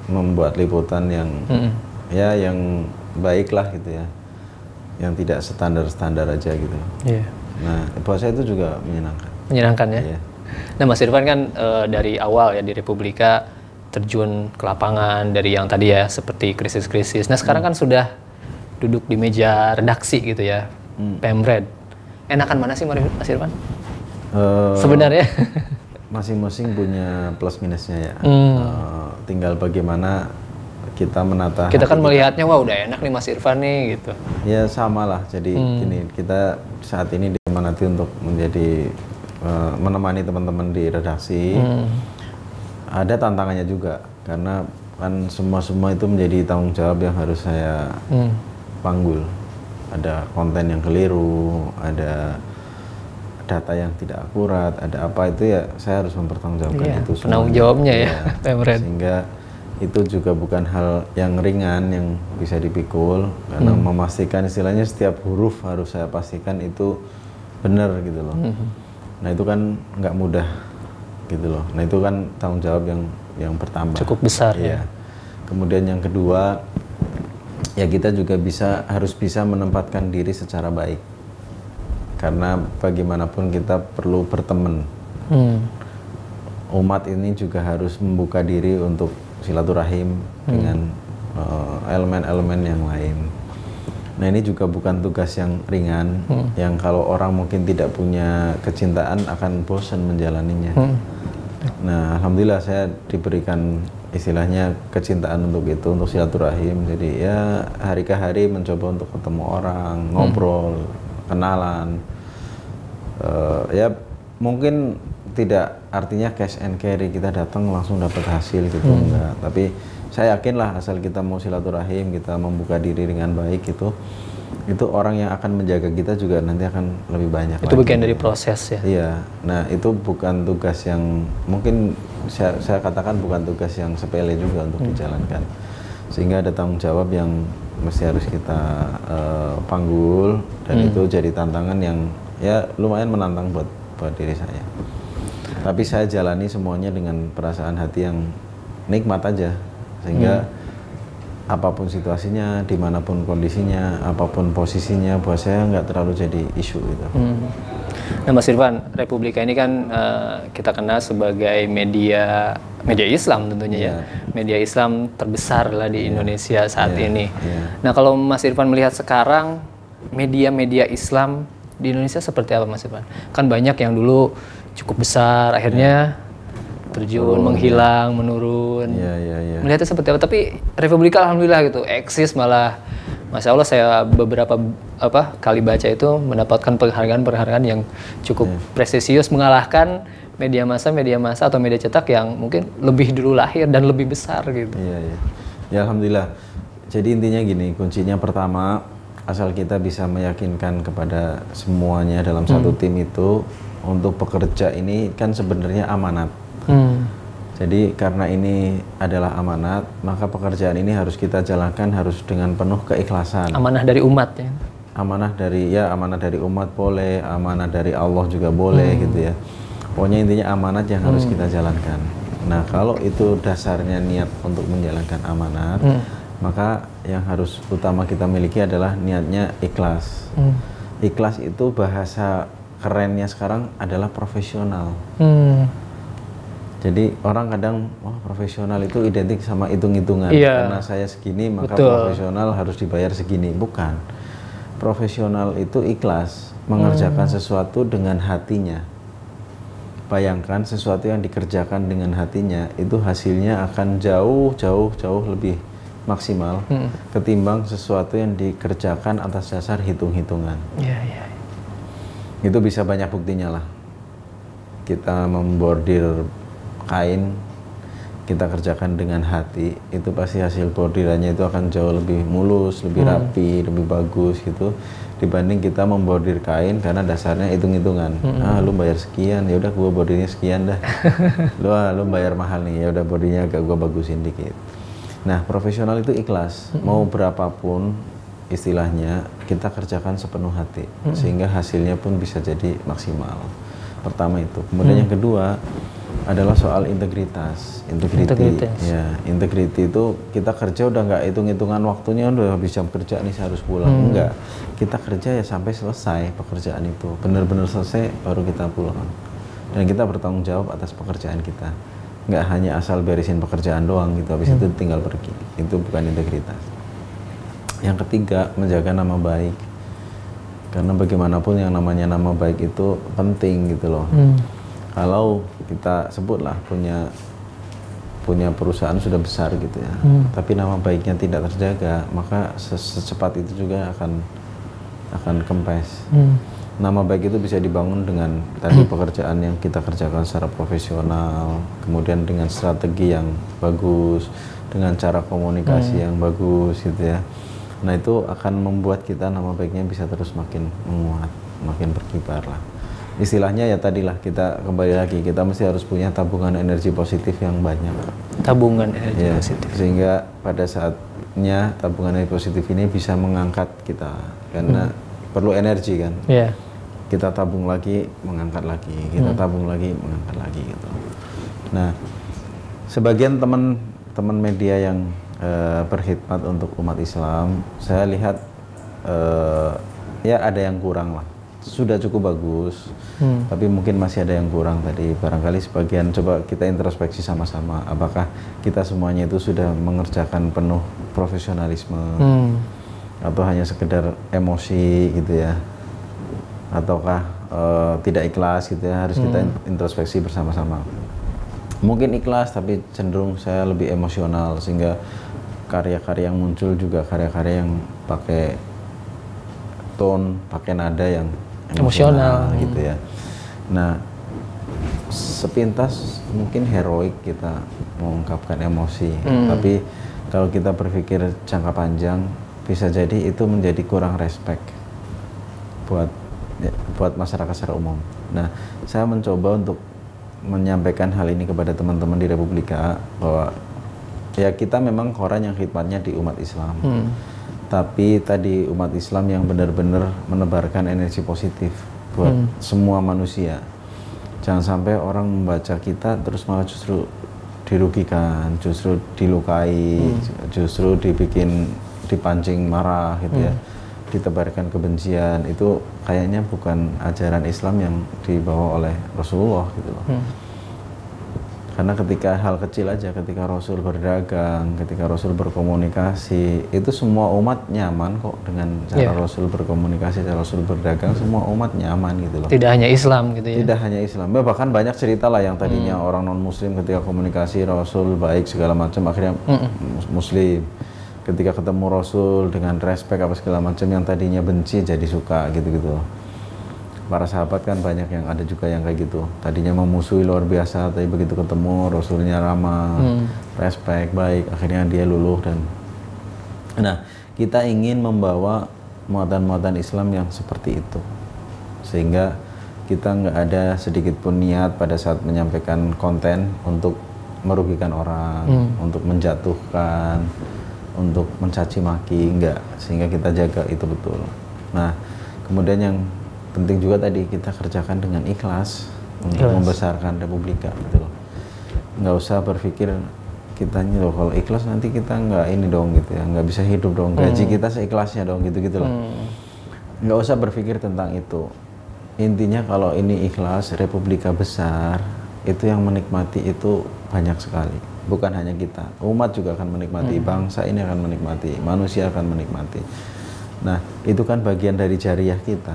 membuat liputan yang ya yang baik lah gitu ya, yang tidak standar aja gitu. Nah buat saya itu juga menyenangkan
ya. Nah Mas Irfan kan dari awal ya di Republika terjun ke lapangan dari yang tadi ya seperti krisis-krisis. Nah sekarang kan sudah duduk di meja redaksi gitu ya, Pemred. Enakan mana sih Mas Irfan? Sebenarnya
masing-masing punya plus minusnya ya. Tinggal bagaimana kita menata.
Kita kan melihatnya wah udah enak nih Mas Irfan nih gitu.
Ya sama lah. Jadi gini, kita saat ini diamanati untuk menjadi menemani teman-teman di redaksi. Ada tantangannya juga karena kan semua itu menjadi tanggung jawab yang harus saya panggul. Ada konten yang keliru, ada data yang tidak akurat, ada apa itu ya saya harus mempertanggungjawabkan itu semua.
Penanggung jawabnya ya, Pemred.
Sehingga itu juga bukan hal yang ringan yang bisa dipikul karena memastikan istilahnya setiap huruf harus saya pastikan itu benar gitu loh. Nah itu kan nggak mudah gitu loh. Nah itu kan tanggung jawab yang pertama.
Cukup besar ya.
Kemudian yang kedua ya kita juga harus bisa menempatkan diri secara baik. Karena bagaimanapun kita perlu berteman. Umat ini juga harus membuka diri untuk silaturahim dengan elemen-elemen yang lain. Nah ini juga bukan tugas yang ringan, yang kalau orang mungkin tidak punya kecintaan akan bosan menjalaninya. Nah alhamdulillah saya diberikan istilahnya kecintaan untuk itu, untuk silaturahim. Jadi ya hari ke hari mencoba untuk ketemu orang, ngobrol, kenalan. Ya mungkin tidak artinya cash and carry, kita datang langsung dapat hasil gitu, enggak. Tapi saya yakin lah asal kita mau silaturahim, kita membuka diri dengan baik itu orang yang akan menjaga kita juga nanti akan lebih banyak.
Itu bagian dari proses ya?
Iya, nah itu bukan tugas yang mungkin saya katakan bukan tugas yang sepele juga untuk dijalankan. Sehingga ada tanggung jawab yang mesti harus kita panggul, dan itu jadi tantangan yang ya lumayan menantang buat diri saya. Tapi saya jalani semuanya dengan perasaan hati yang nikmat aja, sehingga apapun situasinya, dimanapun kondisinya, apapun posisinya, buat saya nggak terlalu jadi isu gitu.
Nah Mas Irfan, Republika ini kan kita kenal sebagai media Islam tentunya ya, media Islam terbesar lah di Indonesia saat ini. Nah kalau Mas Irfan melihat sekarang media-media Islam di Indonesia seperti apa Mas Irfan? Kan banyak yang dulu cukup besar, akhirnya terjun, menghilang, menurun. Melihatnya seperti apa? Tapi Republika alhamdulillah gitu, eksis malah. Masya Allah saya beberapa kali baca itu mendapatkan penghargaan yang cukup prestisius, mengalahkan media massa atau media cetak yang mungkin lebih dulu lahir dan lebih besar gitu.
Ya alhamdulillah. Jadi intinya gini, kuncinya pertama asal kita bisa meyakinkan kepada semuanya dalam satu tim itu untuk bekerja ini kan sebenarnya amanat. Jadi karena ini adalah amanat, maka pekerjaan ini harus kita jalankan harus dengan penuh keikhlasan.
Amanah dari umat ya.
Amanah dari umat boleh, amanah dari Allah juga boleh gitu ya. Pokoknya intinya amanat yang harus kita jalankan. Nah kalau itu dasarnya niat untuk menjalankan amanat, maka yang harus utama kita miliki adalah niatnya ikhlas. Ikhlas itu bahasa kerennya sekarang adalah profesional. Jadi orang kadang profesional itu identik sama hitung-hitungan. Karena saya segini maka profesional harus dibayar segini. Bukan. Profesional itu ikhlas mengerjakan sesuatu dengan hatinya. Bayangkan sesuatu yang dikerjakan dengan hatinya itu hasilnya akan jauh lebih maksimal ketimbang sesuatu yang dikerjakan atas dasar hitung-hitungan. Itu bisa banyak buktinya lah. Kita membordir kain kita kerjakan dengan hati, itu pasti hasil bordirannya itu akan jauh lebih mulus, lebih rapi, lebih bagus gitu dibanding kita membordir kain karena dasarnya hitung-hitungan. Lu bayar sekian, ya udah gua bordirnya sekian dah. Lu bayar mahal nih, ya udah bordirnya agak gua bagusin dikit. Nah, profesional itu ikhlas, mau berapapun istilahnya kita kerjakan sepenuh hati sehingga hasilnya pun bisa jadi maksimal. Pertama itu. Kemudian yang kedua adalah soal integritas. Ya, integriti itu kita kerja udah nggak hitung-hitungan waktunya, udah habis jam kerja nih saya harus pulang. Enggak, kita kerja ya sampai selesai pekerjaan itu, benar-benar selesai baru kita pulang. Dan kita bertanggung jawab atas pekerjaan kita, nggak hanya asal beresin pekerjaan doang gitu, habis itu tinggal pergi. Itu bukan integritas. Yang ketiga, menjaga nama baik, karena bagaimanapun yang namanya nama baik itu penting gitu loh. Kalau kita sebutlah punya perusahaan sudah besar gitu ya, tapi nama baiknya tidak terjaga, maka secepat itu juga akan kempes. Nama baik itu bisa dibangun dengan tadi pekerjaan yang kita kerjakan secara profesional, kemudian dengan strategi yang bagus, dengan cara komunikasi yang bagus gitu ya. Nah, itu akan membuat kita nama baiknya bisa terus makin menguat, makin berkibar lah. Istilahnya ya tadilah, kita kembali lagi, kita mesti harus punya tabungan energi positif yang banyak. Tabungan energi positif. Sehingga pada saatnya tabungan energi positif ini bisa mengangkat kita, karena perlu energi kan. Kita tabung lagi, mengangkat lagi, kita tabung lagi, mengangkat lagi gitu. Nah, sebagian teman-teman media yang berkhidmat untuk umat Islam, saya lihat ya ada yang kurang lah. Sudah cukup bagus, tapi mungkin masih ada yang kurang tadi. Barangkali sebagian, coba kita introspeksi sama-sama. Apakah kita semuanya itu sudah mengerjakan penuh profesionalisme, atau hanya sekedar emosi gitu ya, ataukah tidak ikhlas gitu ya? Harus kita introspeksi bersama-sama. Mungkin ikhlas, tapi cenderung saya lebih emosional, sehingga karya-karya yang muncul juga karya-karya yang pakai tone, pakai nada yang emosional gitu ya. Nah, sepintas mungkin heroik kita mengungkapkan emosi, tapi kalau kita berpikir jangka panjang, bisa jadi itu menjadi kurang respect buat masyarakat secara umum. Nah, saya mencoba untuk menyampaikan hal ini kepada teman-teman di Republika, bahwa ya kita memang koran yang khidmatnya di umat Islam. Tapi tadi umat Islam yang benar-benar menebarkan energi positif buat semua manusia. Jangan sampai orang membaca kita terus malah justru dirugikan, justru dilukai, justru dipancing marah gitu ya, ditebarkan kebencian. Itu kayaknya bukan ajaran Islam yang dibawa oleh Rasulullah gitu loh. Karena ketika hal kecil aja, ketika Rasul berdagang, ketika Rasul berkomunikasi, itu semua umat nyaman kok dengan cara Rasul berkomunikasi, cara Rasul berdagang, semua umat nyaman gitu loh.
Tidak hanya Islam gitu ya?
Tidak hanya Islam, bahkan banyak cerita lah yang tadinya orang non-muslim ketika komunikasi Rasul baik segala macam, akhirnya muslim. Ketika ketemu Rasul dengan respect apa segala macam, yang tadinya benci jadi suka gitu-gitu. Para sahabat kan banyak yang ada juga yang kayak gitu, tadinya memusuhi luar biasa, tapi begitu ketemu Rasulnya ramah, respect, baik, akhirnya dia luluh. Dan nah, kita ingin membawa muatan-muatan Islam yang seperti itu, sehingga kita nggak ada sedikit pun niat pada saat menyampaikan konten untuk merugikan orang, untuk menjatuhkan, untuk mencaci maki, enggak, sehingga kita jaga itu betul. Nah, kemudian yang penting juga tadi, kita kerjakan dengan ikhlas untuk membesarkan Republika gitu loh. Nggak usah berpikir kita ini loh, kalau ikhlas nanti kita nggak ini dong gitu ya, nggak bisa hidup dong, gaji kita seikhlasnya dong gitu-gitu loh. Nggak usah berpikir tentang itu. Intinya kalau ini ikhlas, Republika besar, itu yang menikmati itu banyak sekali. Bukan hanya kita, umat juga akan menikmati, bangsa ini akan menikmati, manusia akan menikmati. Nah, itu kan bagian dari jariah kita.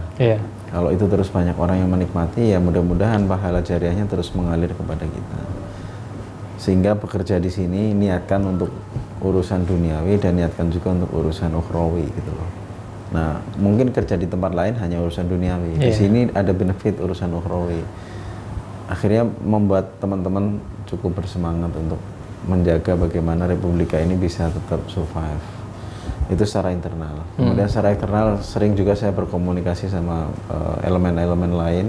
Kalau itu terus banyak orang yang menikmati, ya mudah-mudahan pahala jariahnya terus mengalir kepada kita. Sehingga bekerja di sini niatkan untuk urusan duniawi dan niatkan juga untuk urusan ukhrawi gitu loh. Nah, mungkin kerja di tempat lain hanya urusan duniawi. Di sini ada benefit urusan ukhrawi. Akhirnya membuat teman-teman cukup bersemangat untuk menjaga bagaimana Republika ini bisa tetap survive. Itu secara internal. Kemudian secara eksternal sering juga saya berkomunikasi sama elemen-elemen lain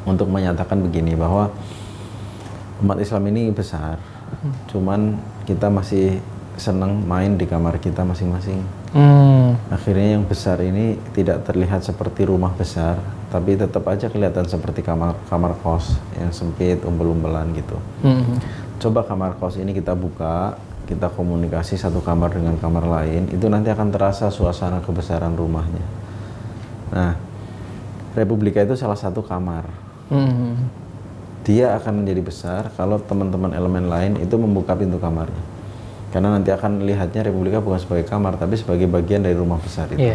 untuk menyatakan begini, bahwa umat Islam ini besar, cuman kita masih senang main di kamar kita masing-masing. Akhirnya yang besar ini tidak terlihat seperti rumah besar, tapi tetap aja kelihatan seperti kamar kos yang sempit, umbel-umbelan gitu. Coba kamar kos ini kita buka, kita komunikasi satu kamar dengan kamar lain, itu nanti akan terasa suasana kebesaran rumahnya. Nah, Republika itu salah satu kamar. Dia akan menjadi besar kalau teman-teman elemen lain itu membuka pintu kamarnya. Karena nanti akan lihatnya Republika bukan sebagai kamar, tapi sebagai bagian dari rumah besar itu.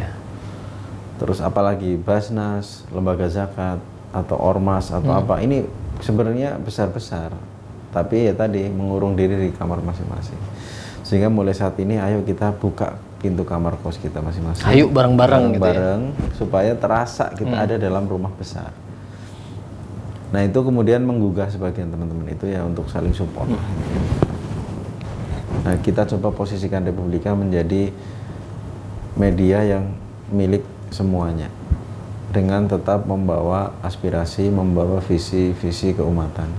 Terus apalagi Basnas, lembaga zakat, atau ormas, atau apa, ini sebenarnya besar-besar. Tapi ya tadi, mengurung diri di kamar masing-masing. Sehingga mulai saat ini, ayo kita buka pintu kamar kos kita masing-masing.
Ayo bareng-bareng gitu ya?
Supaya terasa kita ada dalam rumah besar. Nah itu kemudian menggugah sebagian teman-teman itu ya untuk saling support. Nah kita coba posisikan Republika menjadi media yang milik semuanya, dengan tetap membawa aspirasi, membawa visi keumatan.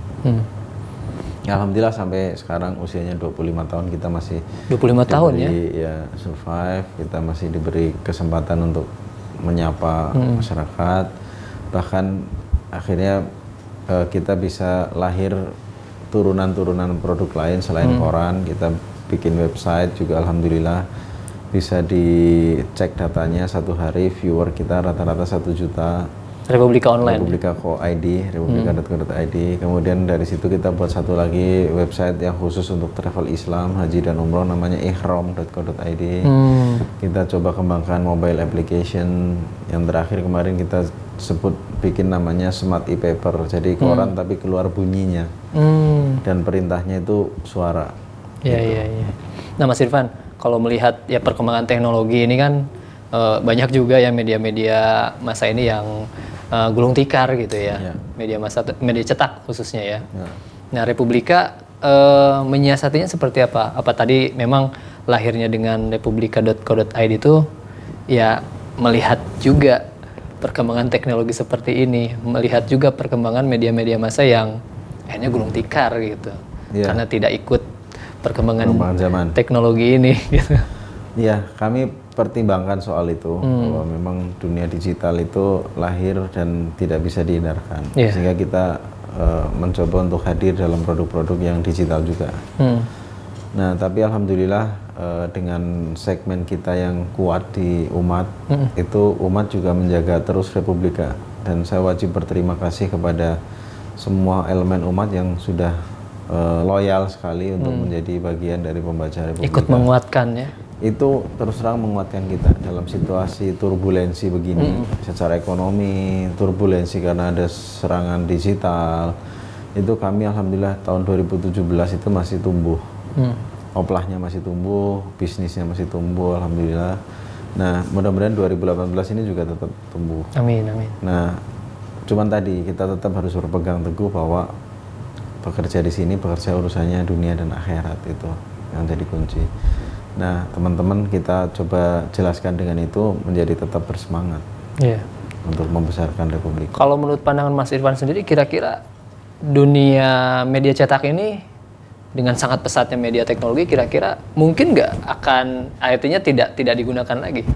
Alhamdulillah sampai sekarang usianya 25 tahun kita masih
25 tahun
ya survive, kita masih diberi kesempatan untuk menyapa masyarakat, bahkan akhirnya kita bisa lahir turunan-turunan produk lain selain koran. Kita bikin website juga, alhamdulillah bisa dicek datanya, satu hari viewer kita rata-rata 1 juta.
Republika Online.
Republika.co.id, republika.co.id. Kemudian dari situ kita buat satu lagi website yang khusus untuk travel Islam, haji dan umroh, namanya ihram.co.id. Kita coba kembangkan mobile application. Yang terakhir kemarin kita sebut bikin namanya Smart e-paper. Jadi koran tapi keluar bunyinya. Dan perintahnya itu suara.
Iya. Nah Mas Irfan, kalau melihat ya perkembangan teknologi ini kan banyak juga ya media-media masa ini yang gulung tikar gitu ya. Media cetak khususnya ya. Nah Republika menyiasatinya seperti apa? Apa tadi memang lahirnya dengan republika.co.id itu ya melihat juga perkembangan teknologi seperti ini, melihat juga perkembangan media-media massa yang akhirnya gulung tikar gitu, karena tidak ikut perkembangan
zaman
teknologi ini gitu.
Iya, kami pertimbangkan soal itu, bahwa memang dunia digital itu lahir dan tidak bisa dihindarkan, sehingga kita mencoba untuk hadir dalam produk-produk yang digital juga. Nah, tapi alhamdulillah dengan segmen kita yang kuat di umat, itu umat juga menjaga terus Republika, dan saya wajib berterima kasih kepada semua elemen umat yang sudah loyal sekali untuk menjadi bagian dari pembaca Republika.
Ikut menguatkan ya.
Itu terus terang menguatkan kita dalam situasi turbulensi begini, secara ekonomi, turbulensi karena ada serangan digital. Itu kami alhamdulillah tahun 2017 itu masih tumbuh. Oplahnya masih tumbuh, bisnisnya masih tumbuh, alhamdulillah. Nah, mudah-mudahan 2018 ini juga tetap tumbuh.
Amin.
Nah, cuman tadi kita tetap harus berpegang teguh bahwa bekerja di sini, bekerja urusannya dunia dan akhirat, itu yang jadi kunci. Nah, teman-teman kita coba jelaskan dengan itu menjadi tetap bersemangat untuk membesarkan Republik.
Kalau menurut pandangan Mas Irfan sendiri, kira-kira dunia media cetak ini dengan sangat pesatnya media teknologi, kira-kira mungkin nggak akan artinya tidak digunakan lagi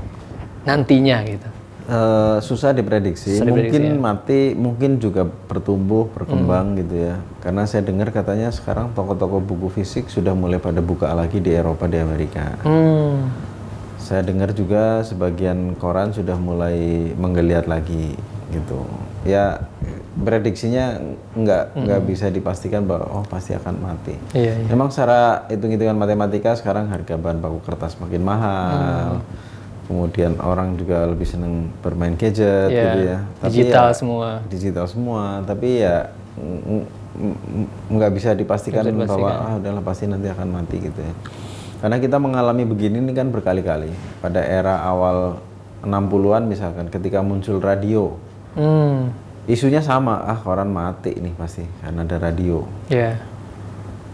nantinya gitu?
Susah diprediksi, mungkin mati, mungkin juga bertumbuh, berkembang gitu ya. Karena saya dengar katanya sekarang toko-toko buku fisik sudah mulai pada buka lagi di Eropa, di Amerika. Saya dengar juga sebagian koran sudah mulai menggeliat lagi gitu. Ya prediksinya nggak bisa dipastikan bahwa pasti akan mati. Memang secara hitung-hitungan matematika sekarang harga bahan baku kertas makin mahal. Kemudian orang juga lebih seneng bermain gadget gitu ya. Tapi digital semua. Tapi ya nggak bisa dipastikan bahwa udahlah pasti nanti akan mati gitu ya. Karena kita mengalami begini ini kan berkali-kali. Pada era awal 60-an misalkan, ketika muncul radio, isunya sama, koran mati nih pasti karena ada radio.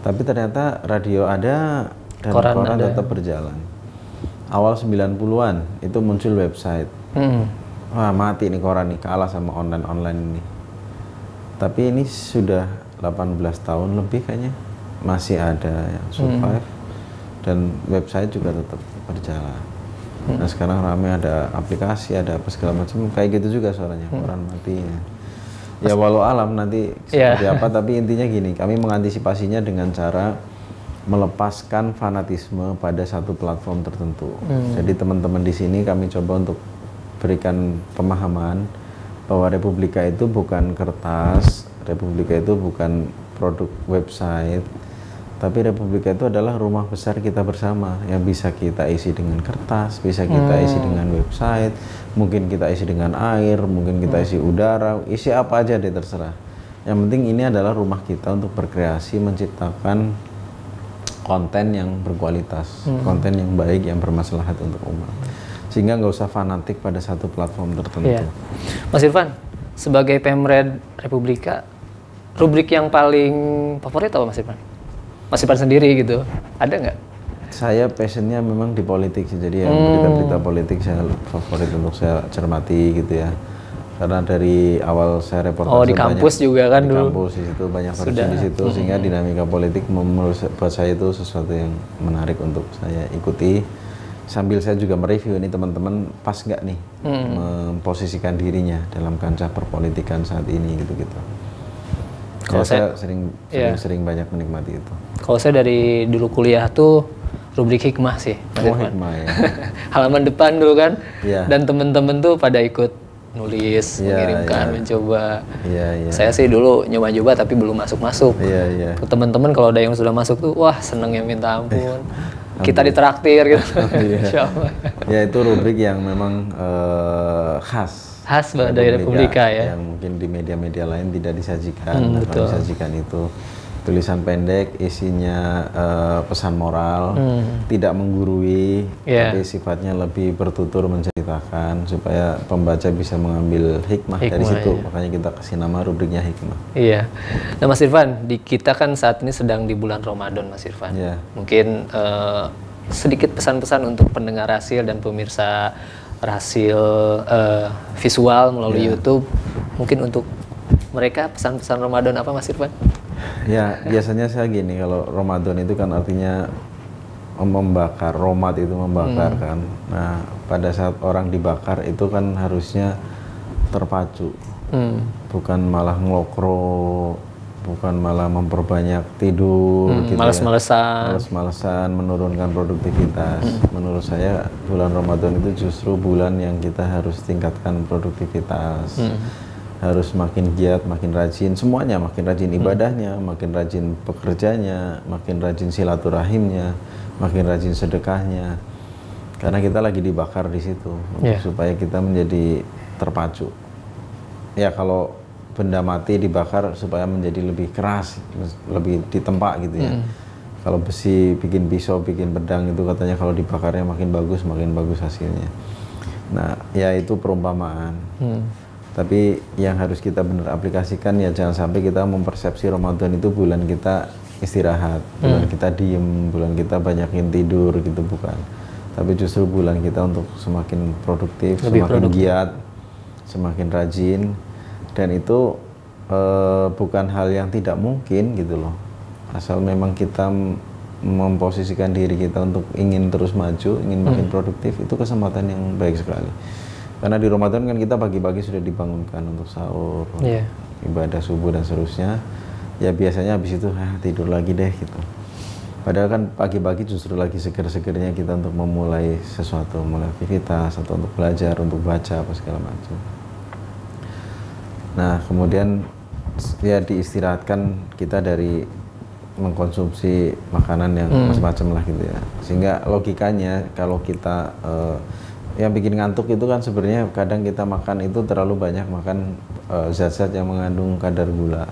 Tapi ternyata radio ada dan koran
ada.
tetap berjalan. Awal 90-an itu muncul website. Wah, mati nih koran nih, kalah sama online ini. Tapi ini sudah 18 tahun lebih kayaknya masih ada yang survive dan website juga tetap berjalan. Nah sekarang ramai ada aplikasi, ada apa segala macam, kayak gitu juga suaranya, koran mati. Ya walau alam nanti seperti apa, tapi intinya gini, kami mengantisipasinya dengan cara melepaskan fanatisme pada satu platform tertentu. Jadi teman-teman di sini kami coba untuk berikan pemahaman bahwa Republika itu bukan kertas, Republika itu bukan produk website, tapi Republika itu adalah rumah besar kita bersama yang bisa kita isi dengan kertas, bisa kita isi dengan website, mungkin kita isi dengan air, mungkin kita isi udara, isi apa aja deh terserah. Yang penting ini adalah rumah kita untuk berkreasi, menciptakan konten yang berkualitas, konten yang baik, yang bermaslahat untuk umat. Sehingga nggak usah fanatik pada satu platform tertentu.
Mas Irfan, sebagai Pemred Republika, rubrik yang paling favorit apa Mas Irfan? Mas Irfan sendiri gitu, ada nggak?
Saya passionnya memang di politik sih, jadi yang berita-berita politik saya favorit untuk saya cermati gitu ya. Karena dari awal saya reportase
di kampus banyak, juga kan
di
dulu.
Kampus di situ banyak versi di situ, sehingga dinamika politik buat saya itu sesuatu yang menarik untuk saya ikuti. Sambil saya juga mereview ini teman-teman pas nggak nih memposisikan dirinya dalam kancah perpolitikan saat ini gitu-gitu. Kalau saya sering banyak menikmati itu.
Kalau saya dari dulu kuliah tuh rubrik hikmah sih.
Hikmah ya.
Halaman depan dulu kan.
Yeah.
Dan temen-temen tuh pada ikut nulis, mengirimkan, mencoba. Saya sih dulu nyoba-nyoba tapi belum masuk-masuk. Teman-teman kalau ada yang sudah masuk tuh, wah seneng ya minta ampun. Kita ditraktir gitu.
Ya itu rubrik yang memang khas
dari Republika ya.
Yang mungkin di media-media lain tidak disajikan. Disajikan itu tulisan pendek, isinya pesan moral, tidak menggurui, tapi sifatnya lebih bertutur menceritakan supaya pembaca bisa mengambil hikmah dari situ. Makanya kita kasih nama rubriknya hikmah.
Iya. Nah Mas Irfan, kita kan saat ini sedang di bulan Ramadan Mas Irfan. Mungkin sedikit pesan-pesan untuk pendengar Rasil dan pemirsa Rasil visual melalui YouTube. Mungkin untuk mereka pesan-pesan Ramadan apa Mas Irfan?
Ya, biasanya saya gini, kalau Ramadan itu kan artinya membakar, romat itu membakar kan. Nah, pada saat orang dibakar itu kan harusnya terpacu. Bukan malah ngelokro, bukan malah memperbanyak tidur gitu malas-malesan, menurunkan produktivitas. Menurut saya bulan Ramadan itu justru bulan yang kita harus tingkatkan produktivitas. Harus makin giat, makin rajin, semuanya makin rajin ibadahnya, makin rajin pekerjanya, makin rajin silaturahimnya, makin rajin sedekahnya. Karena kita lagi dibakar di situ, supaya kita menjadi terpacu. Ya kalau benda mati dibakar supaya menjadi lebih keras, lebih ditempa gitu ya. Kalau besi bikin pisau, bikin pedang itu katanya kalau dibakarnya makin bagus hasilnya. Nah, ya itu perumpamaan. Tapi yang harus kita benar aplikasikan ya jangan sampai kita mempersepsi Ramadan itu bulan kita istirahat, bulan kita diem, bulan kita banyakin tidur gitu, bukan. Tapi justru bulan kita untuk semakin produktif, semakin giat, semakin rajin, dan itu bukan hal yang tidak mungkin gitu loh. Asal memang kita memposisikan diri kita untuk ingin terus maju, ingin makin produktif, itu kesempatan yang baik sekali. Karena di Ramadan kan kita pagi-pagi sudah dibangunkan untuk sahur, ibadah subuh dan seterusnya. Ya biasanya habis itu tidur lagi deh gitu. Padahal kan pagi-pagi justru lagi seger-segernya kita untuk memulai sesuatu, mulai aktivitas atau untuk belajar, untuk baca apa segala macam. Nah kemudian ya diistirahatkan kita dari mengkonsumsi makanan yang macam-macam lah gitu ya. Sehingga logikanya kalau kita yang bikin ngantuk itu kan sebenarnya kadang kita makan itu terlalu banyak makan zat-zat yang mengandung kadar gula.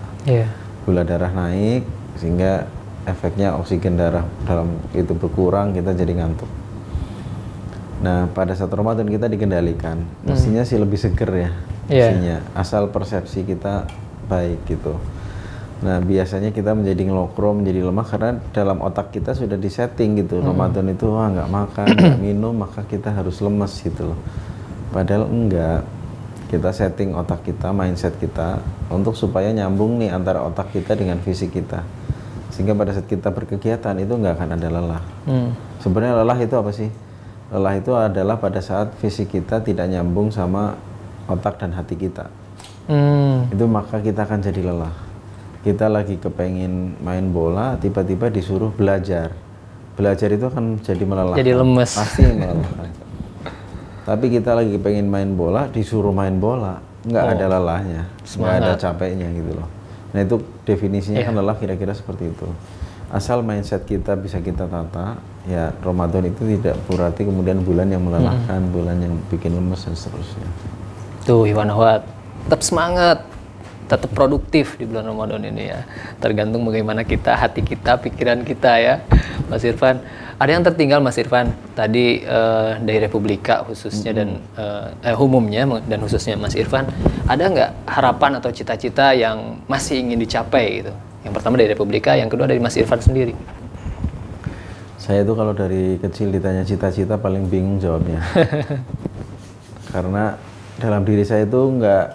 Gula darah naik sehingga efeknya oksigen darah dalam itu berkurang, kita jadi ngantuk. Nah pada saat Ramadan kita dikendalikan, mestinya sih lebih seger ya, mestinya asal persepsi kita baik gitu. Nah biasanya kita menjadi ngelokro, menjadi lemah karena dalam otak kita sudah disetting gitu. Ramadan itu wah nggak makan, nggak minum, maka kita harus lemes gitu loh. Padahal enggak. Kita setting otak kita, mindset kita untuk supaya nyambung nih antara otak kita dengan fisik kita. Sehingga pada saat kita berkegiatan itu nggak akan ada lelah. Sebenarnya lelah itu apa sih? Lelah itu adalah pada saat fisik kita tidak nyambung sama otak dan hati kita. Itu maka kita akan jadi lelah. Kita lagi kepengen main bola, tiba-tiba disuruh belajar. Belajar itu akan jadi melelahkan.
Jadi lemes.
Pasti melelahkan. Tapi kita lagi pengen main bola, disuruh main bola, nggak ada lelahnya, nggak ada capeknya gitu loh. Nah itu definisinya kan lelah kira-kira seperti itu. Asal mindset kita bisa kita tata, ya Ramadan itu tidak berarti kemudian bulan yang melelahkan, bulan yang bikin lemes dan seterusnya.
Tuh Iwan Ahwat, tetap semangat, tetap produktif di bulan Ramadan ini ya. Tergantung bagaimana kita, hati kita, pikiran kita ya, Mas Irfan. Ada yang tertinggal Mas Irfan tadi dari Republika khususnya dan umumnya dan khususnya Mas Irfan, ada nggak harapan atau cita-cita yang masih ingin dicapai gitu? Yang pertama dari Republika, yang kedua dari Mas Irfan sendiri.
Saya tuh kalau dari kecil ditanya cita-cita paling bingung jawabnya. Karena dalam diri saya itu nggak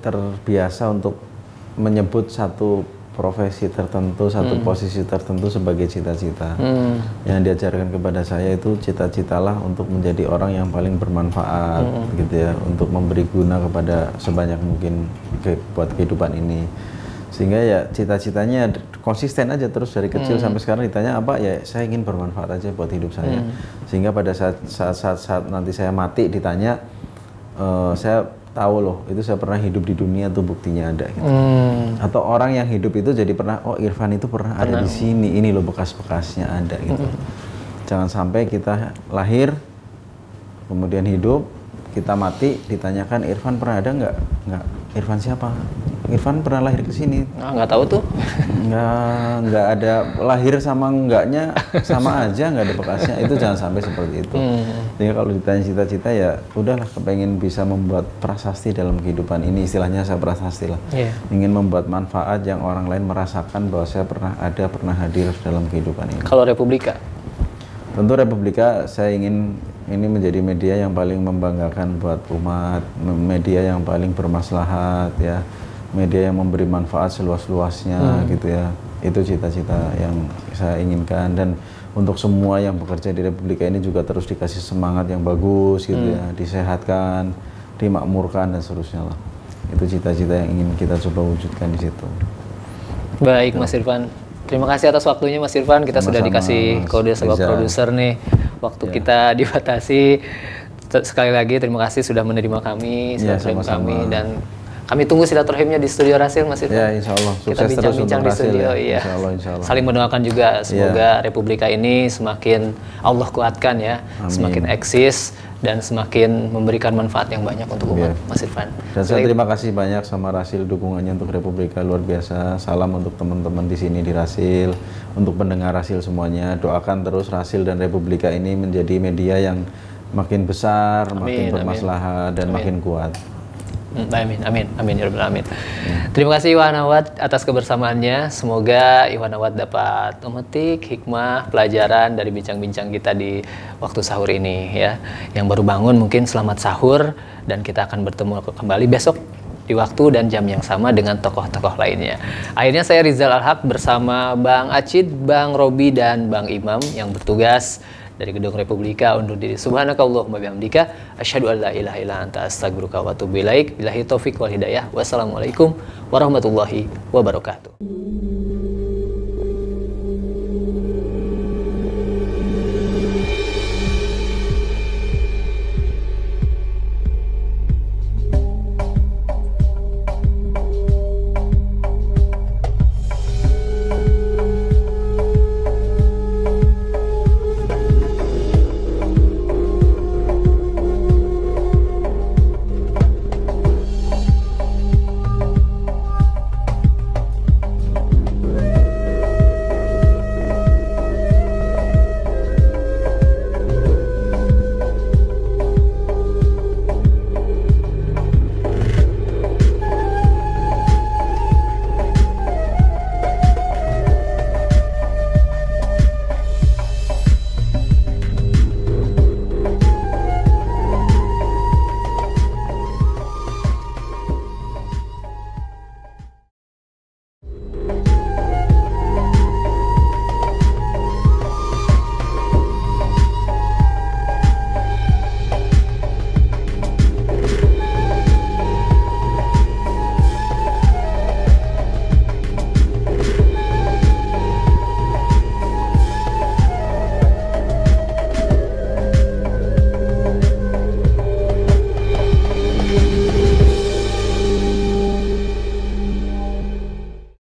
terbiasa untuk menyebut satu profesi tertentu, satu posisi tertentu sebagai cita-cita. Yang diajarkan kepada saya itu cita-citalah untuk menjadi orang yang paling bermanfaat gitu ya, untuk memberi guna kepada sebanyak mungkin buat kehidupan ini. Sehingga ya cita-citanya konsisten aja terus dari kecil sampai sekarang ditanya apa, ya saya ingin bermanfaat aja buat hidup saya. Sehingga pada saat nanti saya mati ditanya, saya tahu loh, itu saya pernah hidup di dunia tuh buktinya ada gitu. Atau orang yang hidup itu jadi pernah, oh Irfan itu pernah ada di sini, ini loh bekas-bekasnya ada gitu. Jangan sampai kita lahir, kemudian hidup, kita mati, ditanyakan Irfan pernah ada nggak? Nggak. Irfan siapa? Irfan pernah lahir ke sini.
Nggak tahu tuh.
Nggak ada, lahir sama enggaknya sama aja, nggak ada bekasnya. Itu jangan sampai seperti itu. Jadi kalau ditanya cita-cita ya udahlah, kepengen bisa membuat prasasti dalam kehidupan ini, istilahnya saya prasasti lah. Ingin membuat manfaat yang orang lain merasakan bahwa saya pernah ada, pernah hadir dalam kehidupan ini.
Kalau Republika?
Tentu Republika saya ingin ini menjadi media yang paling membanggakan buat umat, media yang paling bermaslahat ya, media yang memberi manfaat seluas-luasnya gitu ya. Itu cita-cita yang saya inginkan, dan untuk semua yang bekerja di Republika ini juga terus dikasih semangat yang bagus gitu ya, disehatkan, dimakmurkan dan seterusnya lah. Itu cita-cita yang ingin kita coba wujudkan di situ.
Baik Mas Irfan, terima kasih atas waktunya Mas Irfan. Kita sudah dikasih kode sebab produser nih. Waktu kita dibatasi. Sekali lagi terima kasih sudah menerima kami, silaturahim kami, dan kami tunggu silaturahimnya di studio Rasil Mas Irfan.
Ya insya Allah. Sukses
kita bincang-bincang di studio.
Ya.
Iya.
Insya Allah.
Saling mendoakan juga semoga Republika ini semakin Allah kuatkan ya, semakin eksis dan semakin memberikan manfaat yang banyak untuk umat Mas Irfan.
Dan saya terima kasih banyak sama Rasil dukungannya untuk Republika, luar biasa. Salam untuk teman-teman di sini di Rasil, untuk pendengar Rasil semuanya. Doakan terus Rasil dan Republika ini menjadi media yang makin besar, makin bermaslahat dan makin kuat.
Amin, amin, amin, ya rabbal alamin. Terima kasih Iwan Ahwat atas kebersamaannya. Semoga Iwan Ahwat dapat memetik hikmah, pelajaran dari bincang-bincang kita di waktu sahur ini ya. Yang baru bangun mungkin selamat sahur, dan kita akan bertemu kembali besok di waktu dan jam yang sama dengan tokoh-tokoh lainnya. Akhirnya saya Rizal Al-Haq bersama Bang Acid, Bang Robi, dan Bang Imam yang bertugas dari Gedung Republika undur diri. Subhanakallahumma bihamdika asyhadu an la ilaha illa anta astaghfiruka wa atubu ilaik. Billahi taufik wal hidayah. Wassalamualaikum warahmatullahi wabarakatuh.